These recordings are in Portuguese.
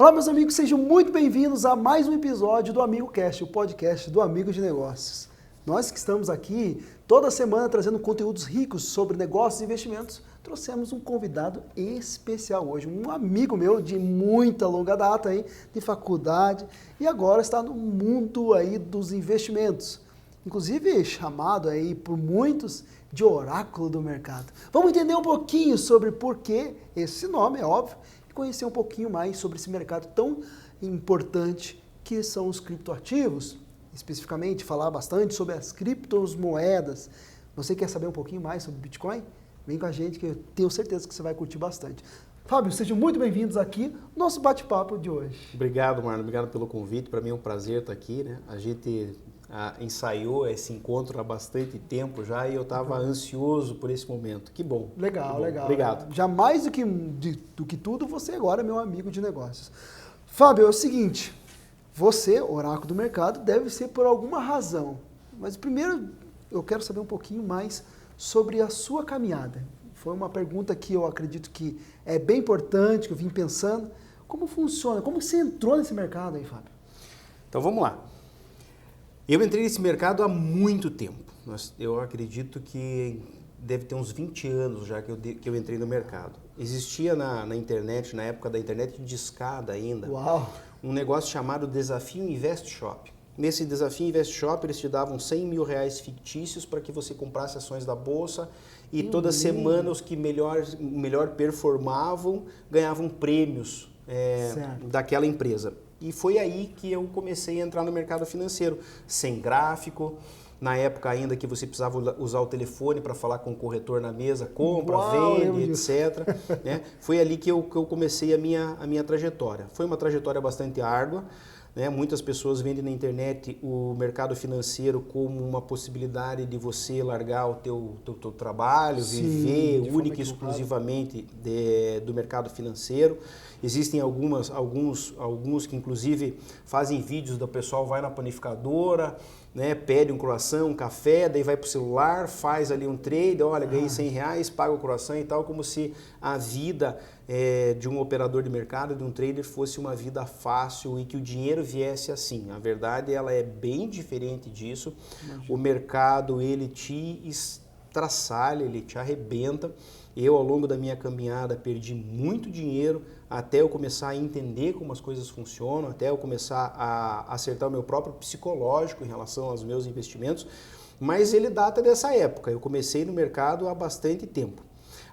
Olá, meus amigos, sejam muito bem-vindos a mais um episódio do AmigoCast, o podcast do Amigo de Negócios. Nós que estamos aqui toda semana trazendo conteúdos ricos sobre negócios e investimentos, trouxemos um convidado especial hoje, um amigo meu de muita longa data, hein, de faculdade, e agora está no mundo aí dos investimentos. Inclusive chamado aí por muitos de oráculo do mercado. Vamos entender um pouquinho sobre por que esse nome, é óbvio, e conhecer um pouquinho mais sobre esse mercado tão importante que são os criptoativos. Especificamente, falar bastante sobre as criptomoedas. Você quer saber um pouquinho mais sobre Bitcoin? Vem com a gente que eu tenho certeza que você vai curtir bastante. Fábio, sejam muito bem-vindos aqui no nosso bate-papo de hoje. Obrigado, Marlon. Obrigado pelo convite. Para mim é um prazer estar aqui, né? A gente ensaiou esse encontro há bastante tempo já e eu estava ansioso por esse momento. Que bom. Legal, que bom. legal. Obrigado. Já mais do que tudo, você agora é meu amigo de negócios. Fábio, é o seguinte, você, oráculo do mercado, deve ser por alguma razão. Mas primeiro eu quero saber um pouquinho mais sobre a sua caminhada. Foi uma pergunta que eu acredito que é bem importante, que eu vim pensando. Como funciona? Como você entrou nesse mercado aí, Fábio? Então vamos lá. Eu entrei nesse mercado há muito tempo. Eu acredito que deve ter uns 20 anos já que eu entrei no mercado. Existia na internet, na época da internet de escada ainda, Uau. um negócio chamado Desafio Invest Shop. Nesse Desafio Invest Shop eles te davam R$100 mil fictícios para que você comprasse ações da bolsa e toda semana os que melhor performavam ganhavam prêmios daquela empresa. E foi aí que eu comecei a entrar no mercado financeiro, sem gráfico, na época ainda que você precisava usar o telefone para falar com o corretor na mesa, compra, vende, etc. Né? Foi ali que eu comecei a minha trajetória. Foi uma trajetória bastante árdua, né? Muitas pessoas vendem na internet o mercado financeiro como uma possibilidade de você largar o teu trabalho, viver única e exclusivamente do mercado financeiro. Existem alguns que inclusive fazem vídeos do pessoal vai na panificadora, né, pede um croissant, um café, daí vai pro celular, faz ali um trade, olha, ganhei R$100, paga o croissant e tal, como se a vida de um operador de mercado, de um trader, fosse uma vida fácil e que o dinheiro viesse assim. A verdade, ela é bem diferente disso. Imagina. O mercado, ele te estraçalha, ele te arrebenta. Eu, ao longo da minha caminhada, perdi muito dinheiro até eu começar a entender como as coisas funcionam, até eu começar a acertar o meu próprio psicológico em relação aos meus investimentos, mas ele data dessa época. Eu comecei no mercado há bastante tempo.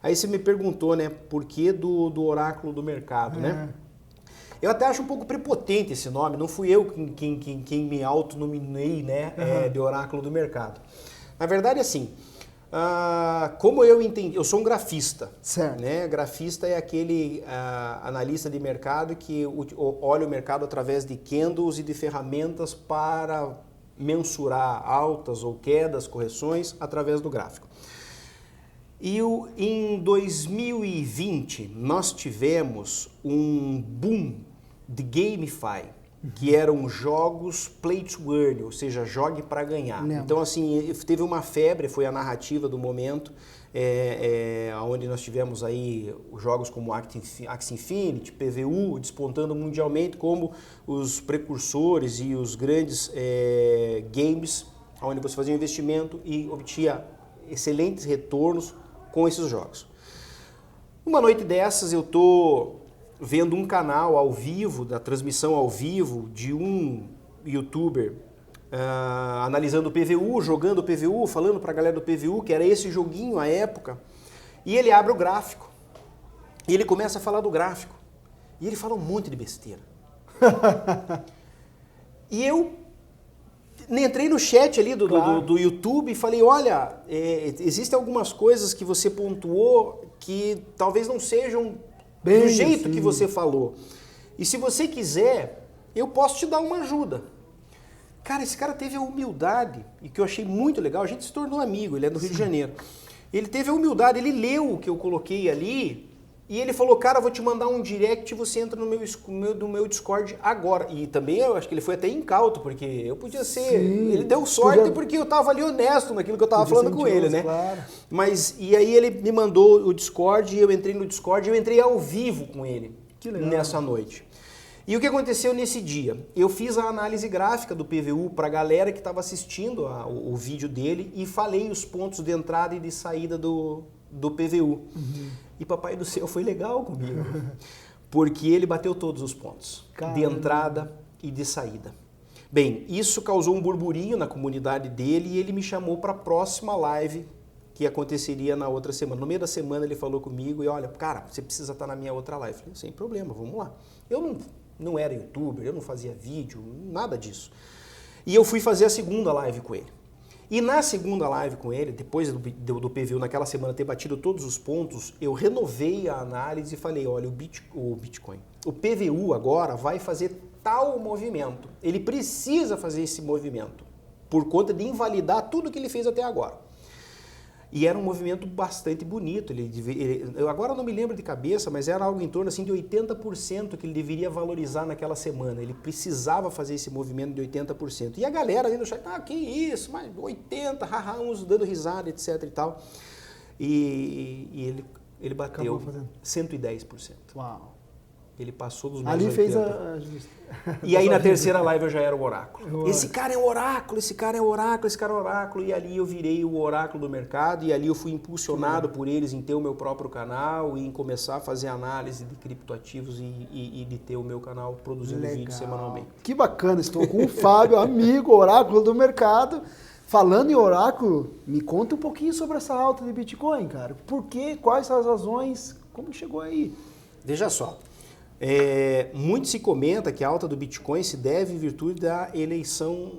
Aí você me perguntou, né, por que do oráculo do mercado, né? Eu até acho um pouco prepotente esse nome, não fui eu quem me autonominei, né, de oráculo do mercado. Na verdade, assim, como eu entendi, eu sou um grafista, certo, né? Grafista é aquele analista de mercado que olha o mercado através de candles e de ferramentas para mensurar altas ou quedas, correções através do gráfico. E em 2020 nós tivemos um boom de GameFi, que eram jogos play to earn, ou seja, jogue para ganhar. Lembra. Então, assim, teve uma febre, foi a narrativa do momento, onde nós tivemos aí jogos como Axie Infinity, PVU, despontando mundialmente como os precursores e os grandes games, onde você fazia um investimento e obtinha excelentes retornos com esses jogos. Uma noite dessas eu tô vendo um canal ao vivo, da transmissão ao vivo de um youtuber analisando o PVU, jogando o PVU, falando pra galera do PVU, que era esse joguinho à época, e ele abre o gráfico, e ele começa a falar do gráfico, e ele fala um monte de besteira. E eu entrei no chat ali do YouTube e falei, olha, existem algumas coisas que você pontuou que talvez não sejam do jeito que você falou. E se você quiser, eu posso te dar uma ajuda. Cara, esse cara teve a humildade, e que eu achei muito legal, a gente se tornou amigo, ele é do Rio de Janeiro. Ele teve a humildade, ele leu o que eu coloquei ali, e ele falou, cara, vou te mandar um direct e você entra no meu Discord agora. E também eu acho que ele foi até incauto, porque eu podia ser... Sim, ele deu sorte porque eu tava ali honesto naquilo que eu tava falando com ele, né? Claro. Mas, e aí ele me mandou o Discord, e eu entrei no Discord, e eu entrei ao vivo com ele nessa noite. E o que aconteceu nesse dia? Eu fiz a análise gráfica do PVU para a galera que estava assistindo o vídeo dele e falei os pontos de entrada e de saída do PVU. E papai do céu foi legal comigo, porque ele bateu todos os pontos, de entrada e de saída. Bem, isso causou um burburinho na comunidade dele e ele me chamou para a próxima live que aconteceria na outra semana. No meio da semana ele falou comigo e olha, cara, você precisa estar na minha outra live. Eu falei, sem problema, vamos lá. Eu não era youtuber, eu não fazia vídeo, nada disso. E eu fui fazer a segunda live com ele. E na segunda live com ele, depois do PVU naquela semana ter batido todos os pontos, eu renovei a análise e falei, olha, o PVU agora vai fazer tal movimento. Ele precisa fazer esse movimento por conta de invalidar tudo que ele fez até agora. E era um movimento bastante bonito. Eu agora não me lembro de cabeça, mas era algo em torno assim, de 80% que ele deveria valorizar naquela semana. Ele precisava fazer esse movimento de 80%. E a galera ali no chat, que isso, mas 80%, haha, uns dando risada, etc e tal. E ele bateu 110%. Uau! Ele passou dos mais ali 80. Fez a... E aí na terceira live eu já era o oráculo. Esse cara é o oráculo, esse cara é o oráculo, esse cara é o oráculo. E ali eu virei o oráculo do mercado e ali eu fui impulsionado por eles em ter o meu próprio canal e em começar a fazer análise de criptoativos e de ter o meu canal produzindo vídeos semanalmente. Que bacana, estou com o Fábio, amigo, oráculo do mercado. Falando em oráculo, me conta um pouquinho sobre essa alta de Bitcoin, cara. Por quê? Quais são as razões? Como chegou aí? Veja só. Muito se comenta que a alta do Bitcoin se deve em virtude da eleição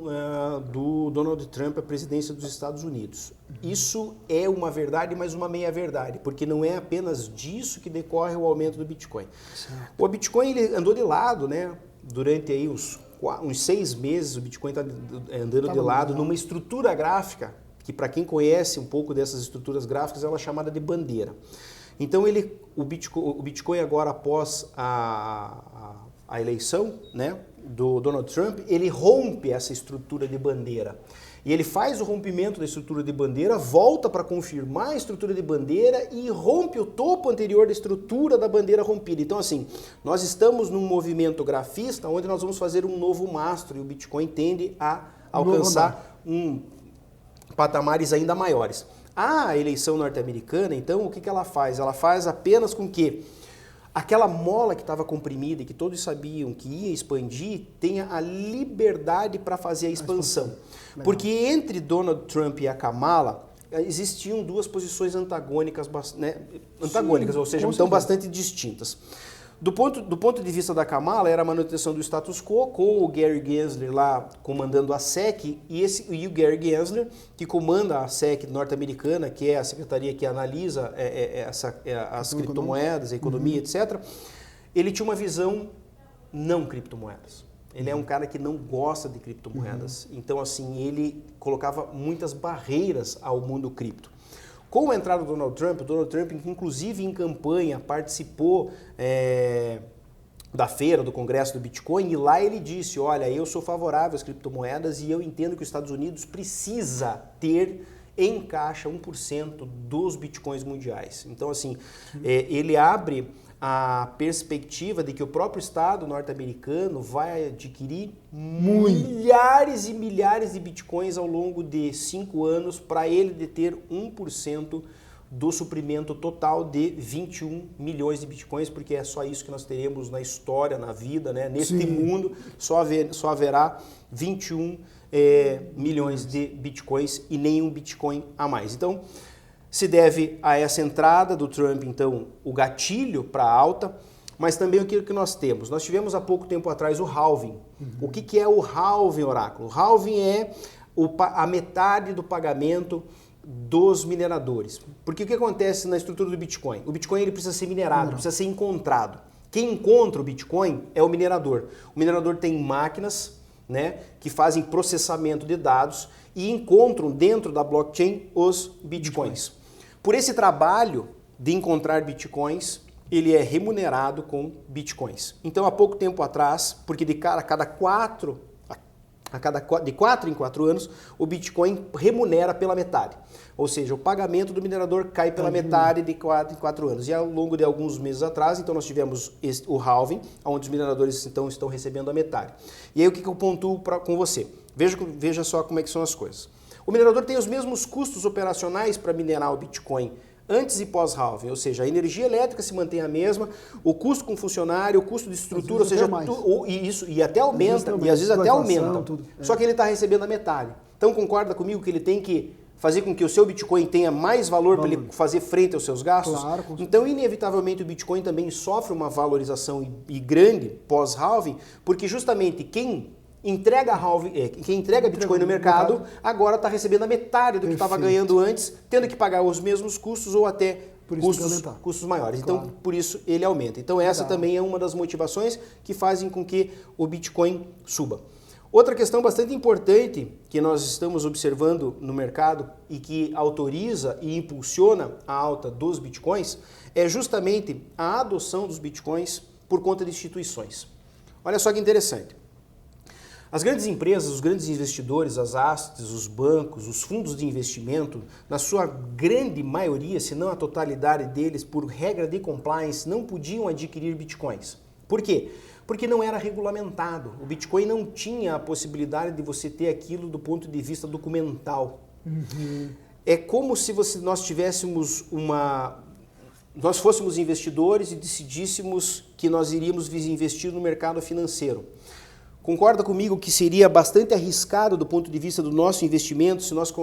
do Donald Trump à presidência dos Estados Unidos. Isso é uma verdade, mas uma meia-verdade, porque não é apenas disso que decorre o aumento do Bitcoin. Certo. O Bitcoin ele andou de lado, né? Durante aí uns 6 meses o Bitcoin está andando de lado numa estrutura gráfica, que para quem conhece um pouco dessas estruturas gráficas, ela é chamada de bandeira. Então o Bitcoin agora após a eleição, né, do Donald Trump, ele rompe essa estrutura de bandeira. E ele faz o rompimento da estrutura de bandeira, volta para confirmar a estrutura de bandeira e rompe o topo anterior da estrutura da bandeira rompida. Então assim, nós estamos num movimento grafista onde nós vamos fazer um novo mastro e o Bitcoin tende a alcançar patamares ainda maiores. A eleição norte-americana, então, o que ela faz? Ela faz apenas com que aquela mola que estava comprimida e que todos sabiam que ia expandir, tenha a liberdade para fazer a expansão. Porque entre Donald Trump e a Kamala, existiam duas posições antagônicas, né? Antagônicas, ou seja, então bastante distintas. Do ponto de vista da Kamala, era a manutenção do status quo, com o Gary Gensler lá comandando a SEC, e o Gary Gensler, que comanda a SEC norte-americana, que é a secretaria que analisa as criptomoedas, a economia, etc., ele tinha uma visão não criptomoedas. Ele é um cara que não gosta de criptomoedas. Então, assim, ele colocava muitas barreiras ao mundo cripto. Com a entrada do Donald Trump, inclusive em campanha, participou da feira, do Congresso do Bitcoin, e lá ele disse, olha, eu sou favorável às criptomoedas e eu entendo que os Estados Unidos precisa ter em caixa 1% dos Bitcoins mundiais. Então, assim, ele abre a perspectiva de que o próprio Estado norte-americano vai adquirir milhares e milhares de bitcoins ao longo de 5 anos para ele deter 1% do suprimento total de 21 milhões de bitcoins, porque é só isso que nós teremos na história, na vida, né? Neste mundo só haverá 21 milhões de bitcoins e nenhum bitcoin a mais. Então, se deve a essa entrada do Trump, então, o gatilho para a alta, mas também o que nós temos. Nós tivemos há pouco tempo atrás o halving. O que é o halving, oráculo? O halving é a metade do pagamento dos mineradores. Porque o que acontece na estrutura do Bitcoin? O Bitcoin ele precisa ser minerado, precisa ser encontrado. Quem encontra o Bitcoin é o minerador. O minerador tem máquinas, né, que fazem processamento de dados e encontram dentro da blockchain os Bitcoins. Por esse trabalho de encontrar Bitcoins, ele é remunerado com Bitcoins. Então, há pouco tempo atrás, porque a cada de 4 em 4 anos, o Bitcoin remunera pela metade. Ou seja, o pagamento do minerador cai pela metade de 4 em 4 anos. E ao longo de alguns meses atrás, então nós tivemos o halving, onde os mineradores então estão recebendo a metade. E aí o que eu pontuo com você? Veja só como é que são as coisas. O minerador tem os mesmos custos operacionais para minerar o Bitcoin antes e pós-halving, ou seja, a energia elétrica se mantém a mesma, o custo com funcionário, o custo de estrutura, ou seja, e até aumenta, e às vezes até aumenta. Só que ele está recebendo a metade. Então concorda comigo que ele tem que fazer com que o seu Bitcoin tenha mais valor para ele fazer frente aos seus gastos? Claro, então, inevitavelmente, o Bitcoin também sofre uma valorização e grande pós-halving, porque justamente quem entrega Bitcoin no mercado, agora está recebendo a metade do que estava ganhando antes, tendo que pagar os mesmos custos ou até custos maiores. Claro. Então, por isso, ele aumenta. Então, essa também é uma das motivações que fazem com que o Bitcoin suba. Outra questão bastante importante que nós estamos observando no mercado e que autoriza e impulsiona a alta dos Bitcoins é justamente a adoção dos Bitcoins por conta de instituições. Olha só que interessante. As grandes empresas, os grandes investidores, as hastes, os bancos, os fundos de investimento, na sua grande maioria, se não a totalidade deles, por regra de compliance, não podiam adquirir bitcoins. Por quê? Porque não era regulamentado. O Bitcoin não tinha a possibilidade de você ter aquilo do ponto de vista documental. É como se nós fôssemos investidores e decidíssemos que nós iríamos investir no mercado financeiro. Concorda comigo que seria bastante arriscado do ponto de vista do nosso investimento se nós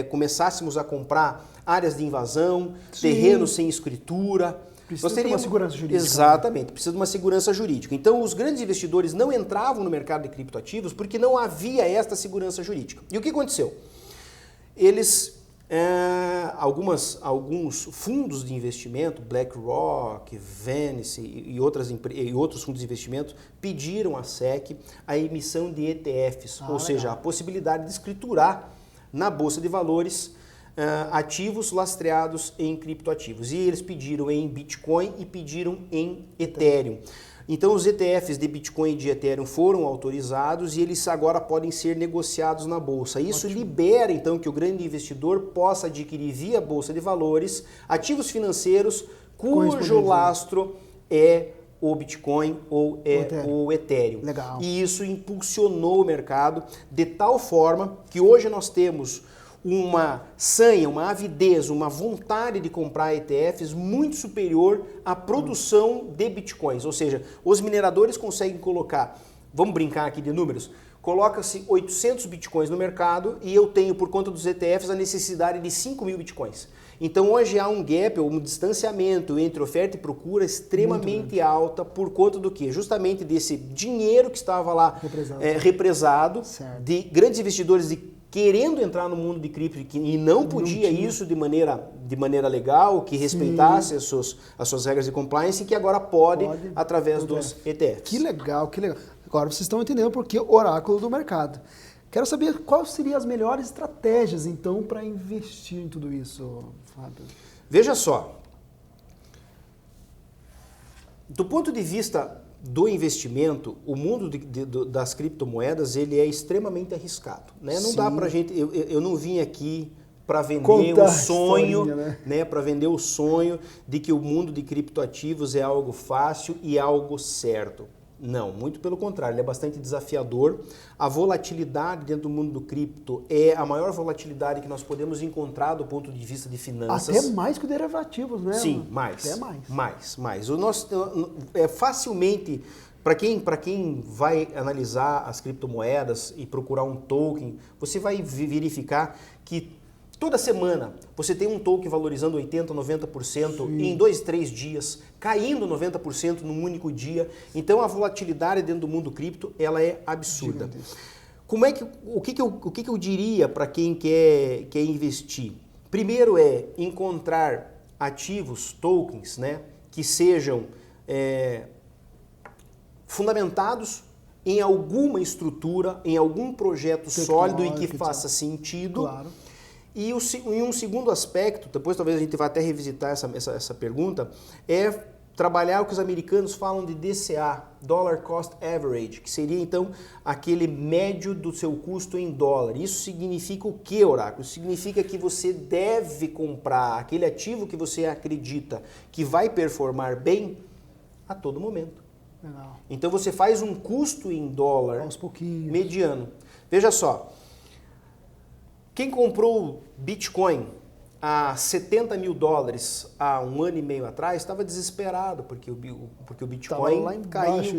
começássemos a comprar áreas de invasão, terrenos sem escritura? Precisa ter uma segurança jurídica. Exatamente, precisa de uma segurança jurídica. Então, os grandes investidores não entravam no mercado de criptoativos porque não havia esta segurança jurídica. E o que aconteceu? Alguns fundos de investimento, BlackRock, Venice e outros fundos de investimento pediram à SEC a emissão de ETFs, ou seja, a possibilidade de escriturar na Bolsa de Valores ativos lastreados em criptoativos. E eles pediram em Bitcoin e pediram em Ethereum. Então os ETFs de Bitcoin e de Ethereum foram autorizados e eles agora podem ser negociados na Bolsa. Isso libera então que o grande investidor possa adquirir via Bolsa de Valores ativos financeiros cujo lastro é o Bitcoin ou o Ethereum. Legal. E isso impulsionou o mercado de tal forma que hoje nós temos uma sanha, uma avidez, uma vontade de comprar ETFs muito superior à produção de bitcoins. Ou seja, os mineradores conseguem colocar, vamos brincar aqui de números, coloca-se 800 bitcoins no mercado e eu tenho, por conta dos ETFs, a necessidade de 5.000 bitcoins. Então hoje há um gap, um distanciamento entre oferta e procura extremamente alta por conta do quê? Justamente desse dinheiro que estava lá represado de grandes investidores querendo entrar no mundo de cripto e não podia isso de maneira legal, que respeitasse as suas regras de compliance e que agora pode através dos ETFs. Que legal, que legal. Agora vocês estão entendendo porque oráculo do mercado. Quero saber quais seriam as melhores estratégias, então, para investir em tudo isso, Fábio. Veja só, do ponto de vista do investimento, o mundo das criptomoedas ele é extremamente arriscado, né? Não dá pra gente, eu não vim aqui para vender o sonho, né? Para vender o sonho de que o mundo de criptoativos é algo fácil e algo certo. Não, muito pelo contrário, ele é bastante desafiador. A volatilidade dentro do mundo do cripto é a maior volatilidade que nós podemos encontrar do ponto de vista de finanças. Até mais que derivativos, né? Sim, mais. Até mais. O nosso facilmente para quem vai analisar as criptomoedas e procurar um token, você vai verificar que toda semana você tem um token valorizando 80%, 90% em 2, 3 dias, caindo 90% num único dia. Então a volatilidade dentro do mundo cripto ela é absurda. O que eu diria para quem quer investir? Primeiro é encontrar ativos, tokens, né, que sejam fundamentados em alguma estrutura, em algum projeto sólido e que faça sentido. Claro. E um segundo aspecto, depois talvez a gente vá até revisitar essa pergunta, é trabalhar o que os americanos falam de DCA, Dollar Cost Average, que seria então aquele médio do seu custo em dólar. Isso significa o que, Oráculo? Significa que você deve comprar aquele ativo que você acredita que vai performar bem a todo momento. Legal. Então você faz um custo em dólar Aos pouquinhos. mediano. Veja só, quem comprou Bitcoin a $70 mil há um ano e meio atrás estava desesperado, porque o Bitcoin lá embaixo,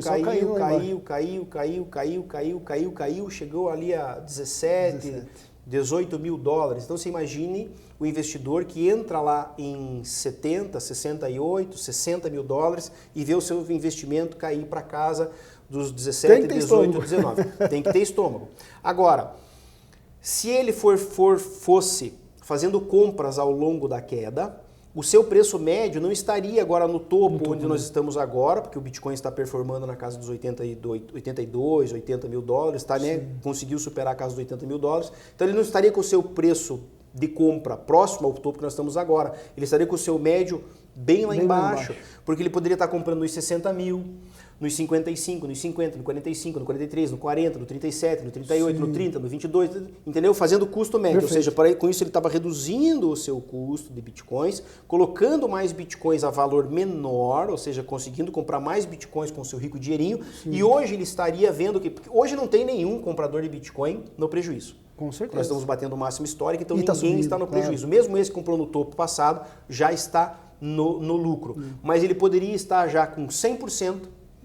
caiu, chegou ali a 17, 18 mil dólares. Então você imagine o investidor que entra lá em 70, 68, 60 mil dólares e vê o seu investimento cair para casa dos 17, 18, 19. Tem que ter estômago. Agora, se ele fosse fazendo compras ao longo da queda, o seu preço médio não estaria agora no topo onde nós estamos agora, porque o Bitcoin está performando na casa dos 82, 80 mil dólares, tá, né? Conseguiu superar a casa dos 80 mil dólares. Então ele não estaria com o seu preço de compra próximo ao topo que nós estamos agora. Ele estaria com o seu médio bem lá embaixo, porque ele poderia estar comprando nos 60 mil, nos 55, nos 50, no 45, no 43, no 40, no 37, no 38, no 30, no 22, entendeu? Fazendo custo médio, Perfeito. ou seja, com isso ele estava reduzindo o seu custo de bitcoins, colocando mais bitcoins a valor menor, ou seja, conseguindo comprar mais bitcoins com o seu rico dinheirinho, e hoje ele estaria vendo que, porque hoje não tem nenhum comprador de bitcoin no prejuízo. Com certeza. Nós estamos batendo o máximo histórico, então E tá ninguém subindo, está no claro. prejuízo. Mesmo esse que comprou no topo passado, já está no lucro. Mas ele poderia estar já com 100%,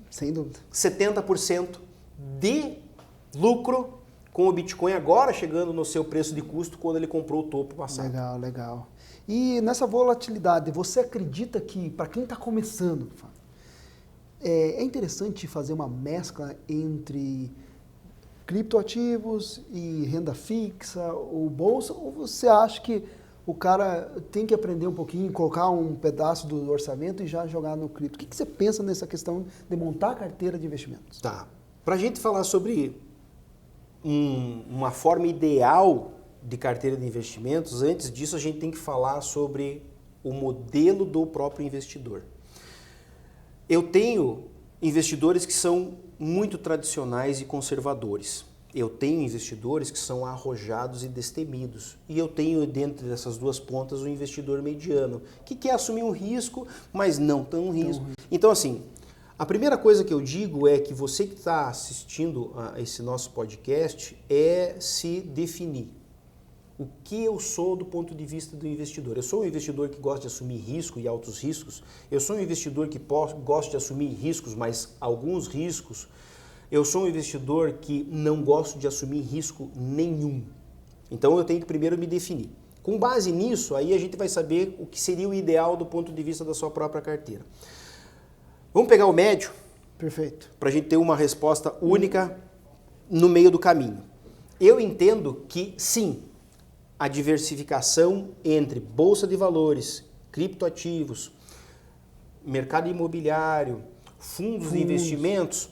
Sem dúvida. 70% de lucro com o Bitcoin agora chegando no seu preço de custo quando ele comprou o topo passado. Legal, legal. E nessa volatilidade, você acredita que, para quem está começando, é interessante fazer uma mescla entre criptoativos e renda fixa ou bolsa? Ou você acha que o cara tem que aprender um pouquinho, colocar um pedaço do orçamento e já jogar no cripto? O que você pensa nessa questão de montar a carteira de investimentos? Tá. Para a gente falar sobre uma forma ideal de carteira de investimentos, antes disso a gente tem que falar sobre o modelo do próprio investidor. Eu tenho investidores que são muito tradicionais e conservadores. Eu tenho investidores que são arrojados e destemidos. E eu tenho dentro dessas duas pontas o investidor mediano, que quer assumir um risco, mas não tão risco. Então, assim, a primeira coisa que eu digo é que você que está assistindo a esse nosso podcast é se definir. O que eu sou do ponto de vista do investidor? Eu sou um investidor que gosta de assumir risco e altos riscos. Eu sou um investidor que gosta de assumir riscos, mas alguns riscos. Eu sou um investidor que não gosto de assumir risco nenhum. Então eu tenho que primeiro me definir. Com base nisso, aí a gente vai saber o que seria o ideal do ponto de vista da sua própria carteira. Vamos pegar o médio? Perfeito. Para a gente ter uma resposta única no meio do caminho. Eu entendo que sim, a diversificação entre bolsa de valores, criptoativos, mercado imobiliário, fundos de investimentos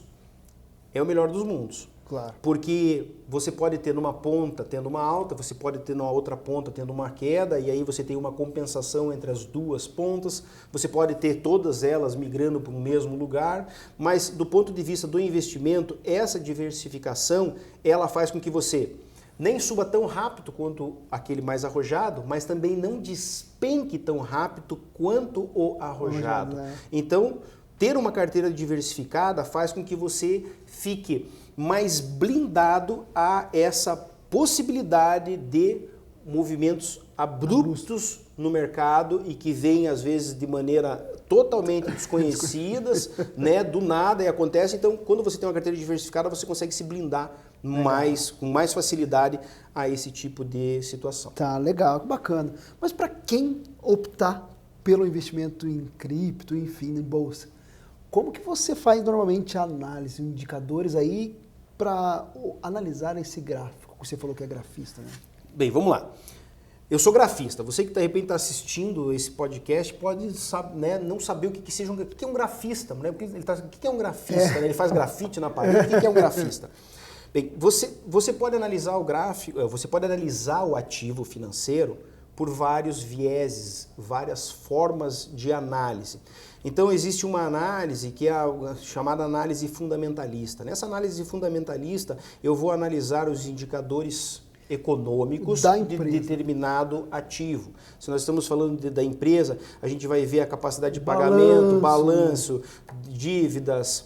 é o melhor dos mundos. Claro. Porque você pode ter numa ponta tendo uma alta, você pode ter na outra ponta tendo uma queda, e aí você tem uma compensação entre as duas pontas, você pode ter todas elas migrando para o mesmo lugar, mas do ponto de vista do investimento, essa diversificação, ela faz com que você nem suba tão rápido quanto aquele mais arrojado, mas também não despenque tão rápido quanto o arrojado. Então, ter uma carteira diversificada faz com que você fique mais blindado a essa possibilidade de movimentos abruptos no mercado e que vêm às vezes de maneira totalmente desconhecidas, né, do nada e acontece. Então, quando você tem uma carteira diversificada, você consegue se blindar com mais facilidade a esse tipo de situação. Tá, legal, bacana. Mas para quem optar pelo investimento em cripto, enfim, em bolsa, como que você faz normalmente a análise, indicadores aí para analisar esse gráfico? Você falou que é grafista, né? Bem, vamos lá. Eu sou grafista. Você que de repente está assistindo esse podcast pode não saber o que seja o que é um grafista. Né? O que é um grafista? Né? Ele faz grafite na parede. O que é um grafista? Bem, você pode analisar o gráfico, você pode analisar o ativo financeiro por vários vieses, várias formas de análise. Então existe uma análise que é a chamada análise fundamentalista. Nessa análise fundamentalista eu vou analisar os indicadores econômicos de determinado ativo. Se nós estamos falando da empresa, a gente vai ver a capacidade de pagamento, balanço, dívidas,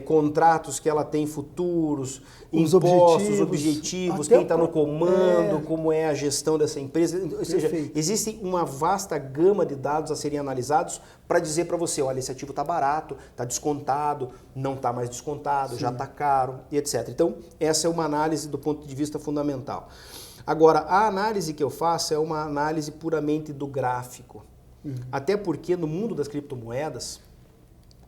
contratos que ela tem futuros, os impostos, objetivos, quem está no comando, como é a gestão dessa empresa. Ou seja, existe uma vasta gama de dados a serem analisados para dizer para você, olha, esse ativo está barato, está descontado, não está mais descontado, já está caro, e etc. Então, essa é uma análise do ponto de vista fundamental. Agora, a análise que eu faço é uma análise puramente do gráfico. Até porque no mundo das criptomoedas,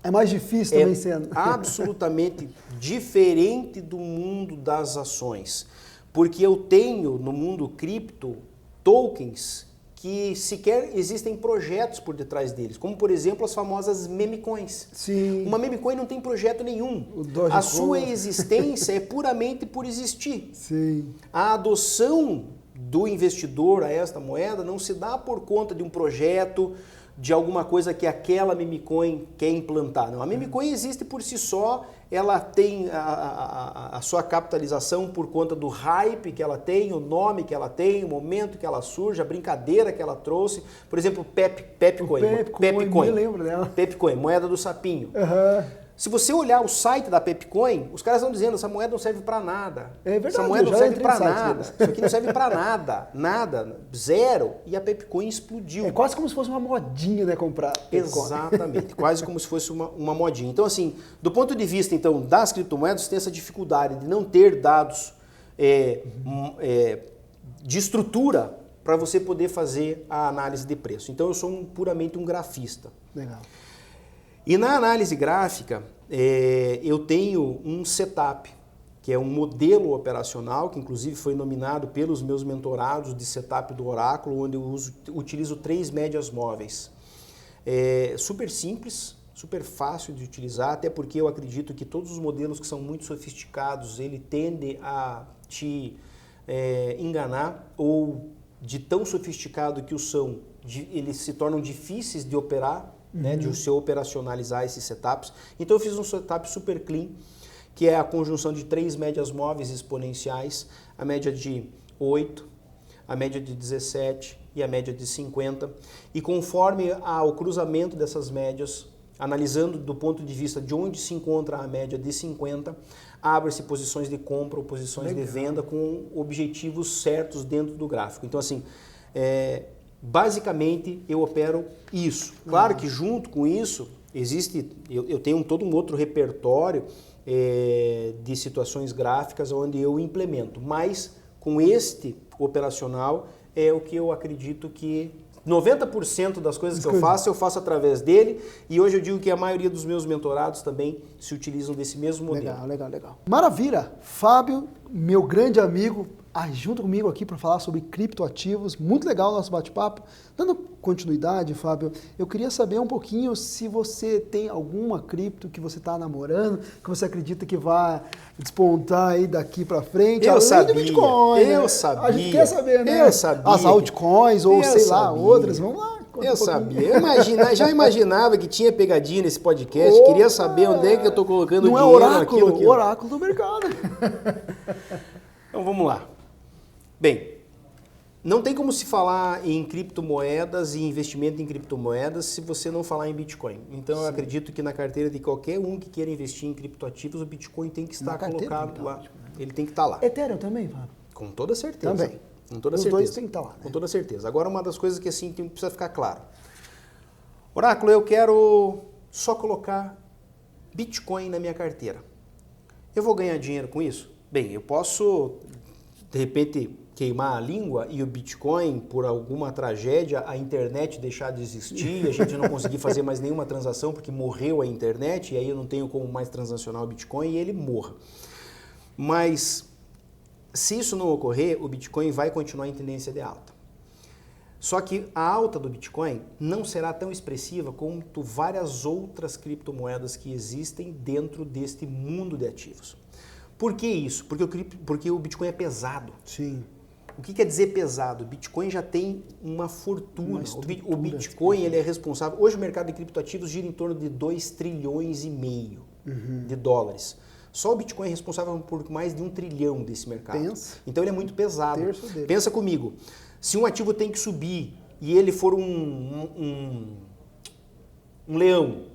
é mais difícil também sendo. Absolutamente diferente do mundo das ações. Porque eu tenho no mundo cripto tokens que sequer existem projetos por detrás deles, como por exemplo as famosas meme coins. Sim. Uma meme coin não tem projeto nenhum. A sua existência é puramente por existir. Sim. A adoção do investidor a esta moeda não se dá por conta de um projeto, de alguma coisa que aquela meme coin quer implantar. Não, a meme coin existe por si só, ela tem a sua capitalização por conta do hype que ela tem, o nome que ela tem, o momento que ela surge, a brincadeira que ela trouxe. Por exemplo, Pepcoin. Me lembro dela. Pepcoin, moeda do sapinho. Uhum. Se você olhar o site da Pepcoin, os caras estão dizendo essa moeda não serve para nada. É verdade. Essa moeda não serve para nada. Isso aqui não serve para nada. Nada. Zero. E a Pepcoin explodiu. É quase como se fosse uma modinha, né, comprar Pepcoin. Exatamente. Quase como se fosse uma modinha. Então, assim, do ponto de vista então, das criptomoedas, tem essa dificuldade de não ter dados de estrutura para você poder fazer a análise de preço. Então, eu sou puramente um grafista. Legal. E na análise gráfica, eu tenho um setup, que é um modelo operacional, que inclusive foi nominado pelos meus mentorados de setup do Oráculo, onde eu utilizo 3 médias móveis. Super simples, super fácil de utilizar, até porque eu acredito que todos os modelos que são muito sofisticados, ele tende a te enganar, ou de tão sofisticado que eles se tornam difíceis de operar, né, de você operacionalizar esses setups. Então eu fiz um setup super clean, que é a conjunção de 3 médias móveis exponenciais, a média de 8, a média de 17 e a média de 50. E conforme o cruzamento dessas médias, analisando do ponto de vista de onde se encontra a média de 50, abre-se posições de compra ou posições de venda com objetivos certos dentro do gráfico. Então assim, basicamente, eu opero isso. Claro que junto com isso, eu tenho todo um outro repertório de situações gráficas onde eu implemento. Mas com este operacional é o que eu acredito que 90% das coisas que eu faço através dele. E hoje eu digo que a maioria dos meus mentorados também se utilizam desse mesmo modelo. Legal. Maravilha! Fábio, meu grande amigo, junto comigo aqui para falar sobre criptoativos. Muito legal o nosso bate-papo. Dando continuidade, Fábio, eu queria saber um pouquinho se você tem alguma cripto que você está namorando, que você acredita que vai despontar aí daqui para frente. Eu sabia. Do Bitcoin, eu sabia. A gente quer saber, né? Eu sabia. As altcoins ou sei lá, outras. Vamos lá. Eu sabia. Já imaginava que tinha pegadinha nesse podcast. Queria saber onde é que eu estou colocando não dinheiro naquilo. Não é oráculo do mercado. Então vamos lá. Bem, não tem como se falar em criptomoedas e investimento em criptomoedas se você não falar em Bitcoin. Então eu acredito que na carteira de qualquer um que queira investir em criptoativos, o Bitcoin tem que estar colocado lá. Ele tem que estar lá. Ethereum também, Fábio? Com toda certeza. Também. Com toda Os certeza. dois tem que estar lá. Né? Com toda certeza. Agora uma das coisas que assim precisa ficar claro. Oráculo, eu quero só colocar Bitcoin na minha carteira. Eu vou ganhar dinheiro com isso? Bem, eu posso, de repente, queimar a língua e o Bitcoin, por alguma tragédia, a internet deixar de existir, a gente não conseguir fazer mais nenhuma transação porque morreu a internet e aí eu não tenho como mais transacionar o Bitcoin e ele morra. Mas se isso não ocorrer, o Bitcoin vai continuar em tendência de alta. Só que a alta do Bitcoin não será tão expressiva quanto várias outras criptomoedas que existem dentro deste mundo de ativos. Por que isso? Porque o Bitcoin é pesado. Sim. O que quer dizer pesado? O Bitcoin já tem uma fortuna. O Bitcoin ele é responsável... Hoje o mercado de criptoativos gira em torno de 2,5 trilhões de dólares. Só o Bitcoin é responsável por mais de 1 trilhão desse mercado. Pensa. Então ele é muito pesado. Terço dele. Pensa comigo, se um ativo tem que subir e ele for um leão,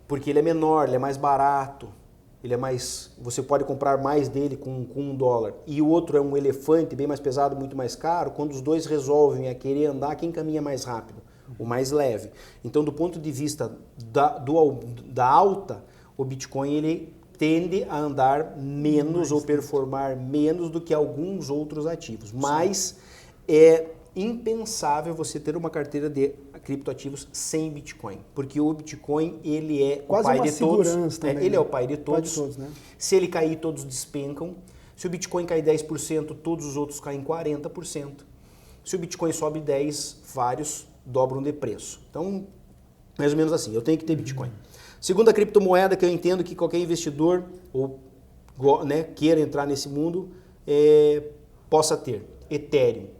porque ele é menor, ele é mais barato, ele é mais, você pode comprar mais dele com $1, e o outro é um elefante bem mais pesado, muito mais caro, quando os dois resolvem a querer andar, quem caminha mais rápido? O mais leve. Então, do ponto de vista da alta, o Bitcoin ele tende a andar menos ou performar menos do que alguns outros ativos. Mas é impensável você ter uma carteira de criptoativos sem Bitcoin, porque o Bitcoin ele é quase o pai uma de todos. segurança também, ele é o pai de todos. Né? Se ele cair, todos despencam. Se o Bitcoin cair 10%, todos os outros caem 40%. Se o Bitcoin sobe 10%, vários dobram de preço. Então, mais ou menos assim, eu tenho que ter Bitcoin. Segunda criptomoeda que eu entendo que qualquer investidor ou queira entrar nesse mundo possa ter, Ethereum.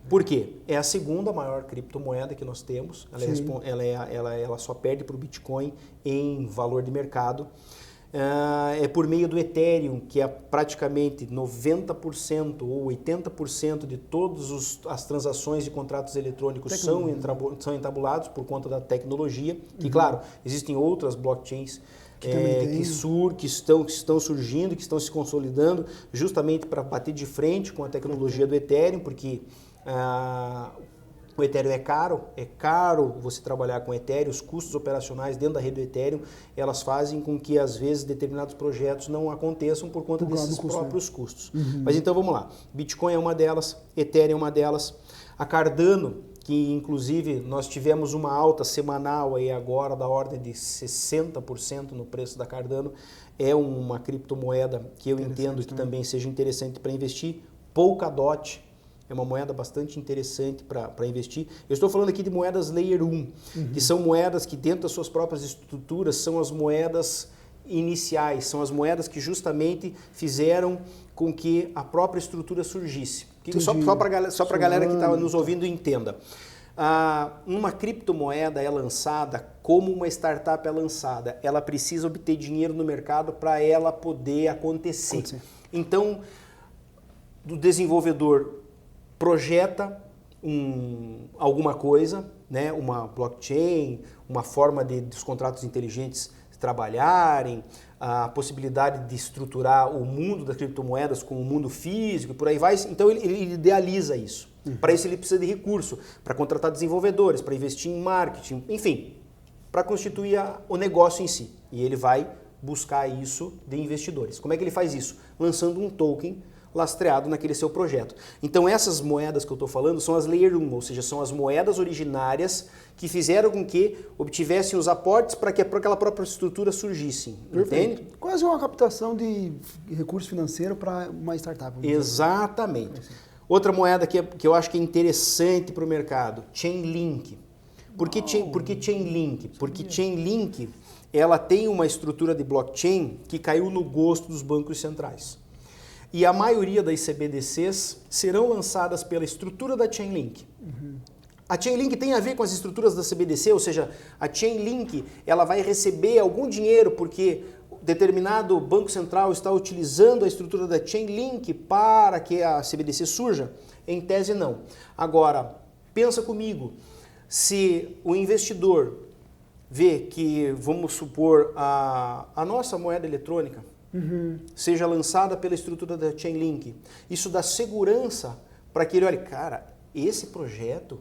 Por quê? É a segunda maior criptomoeda que nós temos. Ela só perde para o Bitcoin em valor de mercado. É por meio do Ethereum, que é praticamente 90% ou 80% de todas as transações de contratos eletrônicos são entabulados por conta da tecnologia. Que, claro, existem outras blockchains que estão surgindo, que estão se consolidando, justamente para bater de frente com a tecnologia do Ethereum, porque o Ethereum é caro você trabalhar com Ethereum, os custos operacionais dentro da rede do Ethereum, elas fazem com que às vezes determinados projetos não aconteçam por conta desses próprios custos. Mas então vamos lá, Bitcoin é uma delas, Ethereum é uma delas, a Cardano, que inclusive nós tivemos uma alta semanal aí agora da ordem de 60% no preço da Cardano, é uma criptomoeda que eu entendo que também seja interessante para investir. Polkadot é uma moeda bastante interessante para investir. Eu estou falando aqui de moedas Layer 1, que são moedas que dentro das suas próprias estruturas são as moedas iniciais, são as moedas que justamente fizeram com que a própria estrutura surgisse. Só para a galera que está nos ouvindo entenda. Uma criptomoeda é lançada como uma startup é lançada. Ela precisa obter dinheiro no mercado para ela poder acontecer. Então, o desenvolvedor projeta alguma coisa, né? Uma blockchain, uma forma dos contratos inteligentes trabalharem, a possibilidade de estruturar o mundo das criptomoedas com o mundo físico e por aí vai. Então ele idealiza isso. Para isso ele precisa de recurso, para contratar desenvolvedores, para investir em marketing, enfim, para constituir o negócio em si. E ele vai buscar isso de investidores. Como é que ele faz isso? Lançando um token lastreado naquele seu projeto. Então essas moedas que eu estou falando são as Layer 1, ou seja, são as moedas originárias que fizeram com que obtivessem os aportes para que aquela própria estrutura surgisse. Entende? Quase uma captação de recurso financeiro para uma startup. Exatamente. Outra moeda que eu acho que é interessante para o mercado, Chainlink. Por que Chainlink? Porque Chainlink ela tem uma estrutura de blockchain que caiu no gosto dos bancos centrais. E a maioria das CBDCs serão lançadas pela estrutura da Chainlink. A Chainlink tem a ver com as estruturas da CBDC, ou seja, a Chainlink ela vai receber algum dinheiro porque determinado banco central está utilizando a estrutura da Chainlink para que a CBDC surja? Em tese, não. Agora, pensa comigo, se o investidor vê que, vamos supor, a nossa moeda eletrônica seja lançada pela estrutura da Chainlink, isso dá segurança para que ele olhe, cara, esse projeto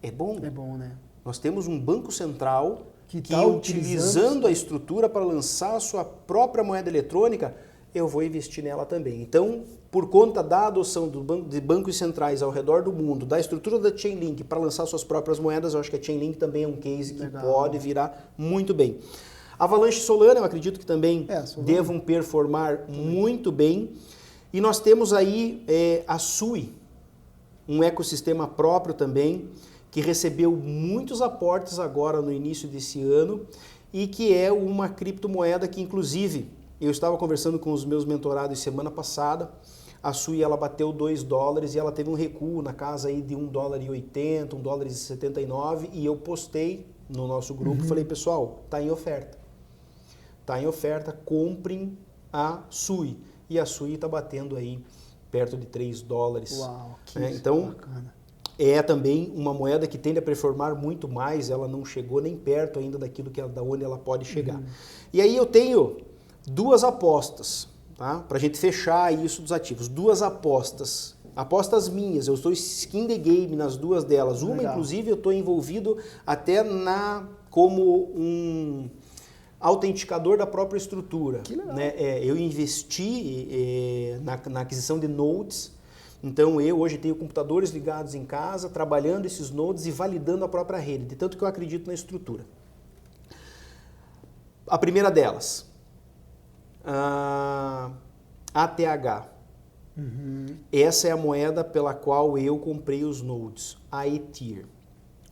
é bom. É bom, né? Nós temos um banco central que tá utilizando a estrutura para lançar a sua própria moeda eletrônica, eu vou investir nela também. Então, por conta da adoção de bancos centrais ao redor do mundo, da estrutura da Chainlink para lançar suas próprias moedas, eu acho que a Chainlink também é um case que pode virar muito bem. Avalanche Solana, eu acredito que também devam performar muito bem. E nós temos aí a Sui, um ecossistema próprio também, que recebeu muitos aportes agora no início desse ano e que é uma criptomoeda que, inclusive, eu estava conversando com os meus mentorados semana passada, a Sui ela bateu $2 e ela teve um recuo na casa aí de $1,80, $1,79 e eu postei no nosso grupo, falei, pessoal, tá em oferta. Tá em oferta, comprem a Sui. E a Sui está batendo aí perto de $3. Uau, que então, bacana. é também uma moeda que tende a performar muito mais, ela não chegou nem perto ainda daquilo que da onde ela pode chegar. E aí eu tenho duas apostas, tá? Para a gente fechar isso dos ativos. Duas apostas minhas, eu estou skin the game nas duas delas. Uma, legal. inclusive, eu estou envolvido até como um autenticador da própria estrutura. Que legal. Né? Eu investi na aquisição de nodes, então eu hoje tenho computadores ligados em casa, trabalhando esses nodes e validando a própria rede, de tanto que eu acredito na estrutura. A primeira delas, a ATH. Essa é a moeda pela qual eu comprei os nodes, a Ether.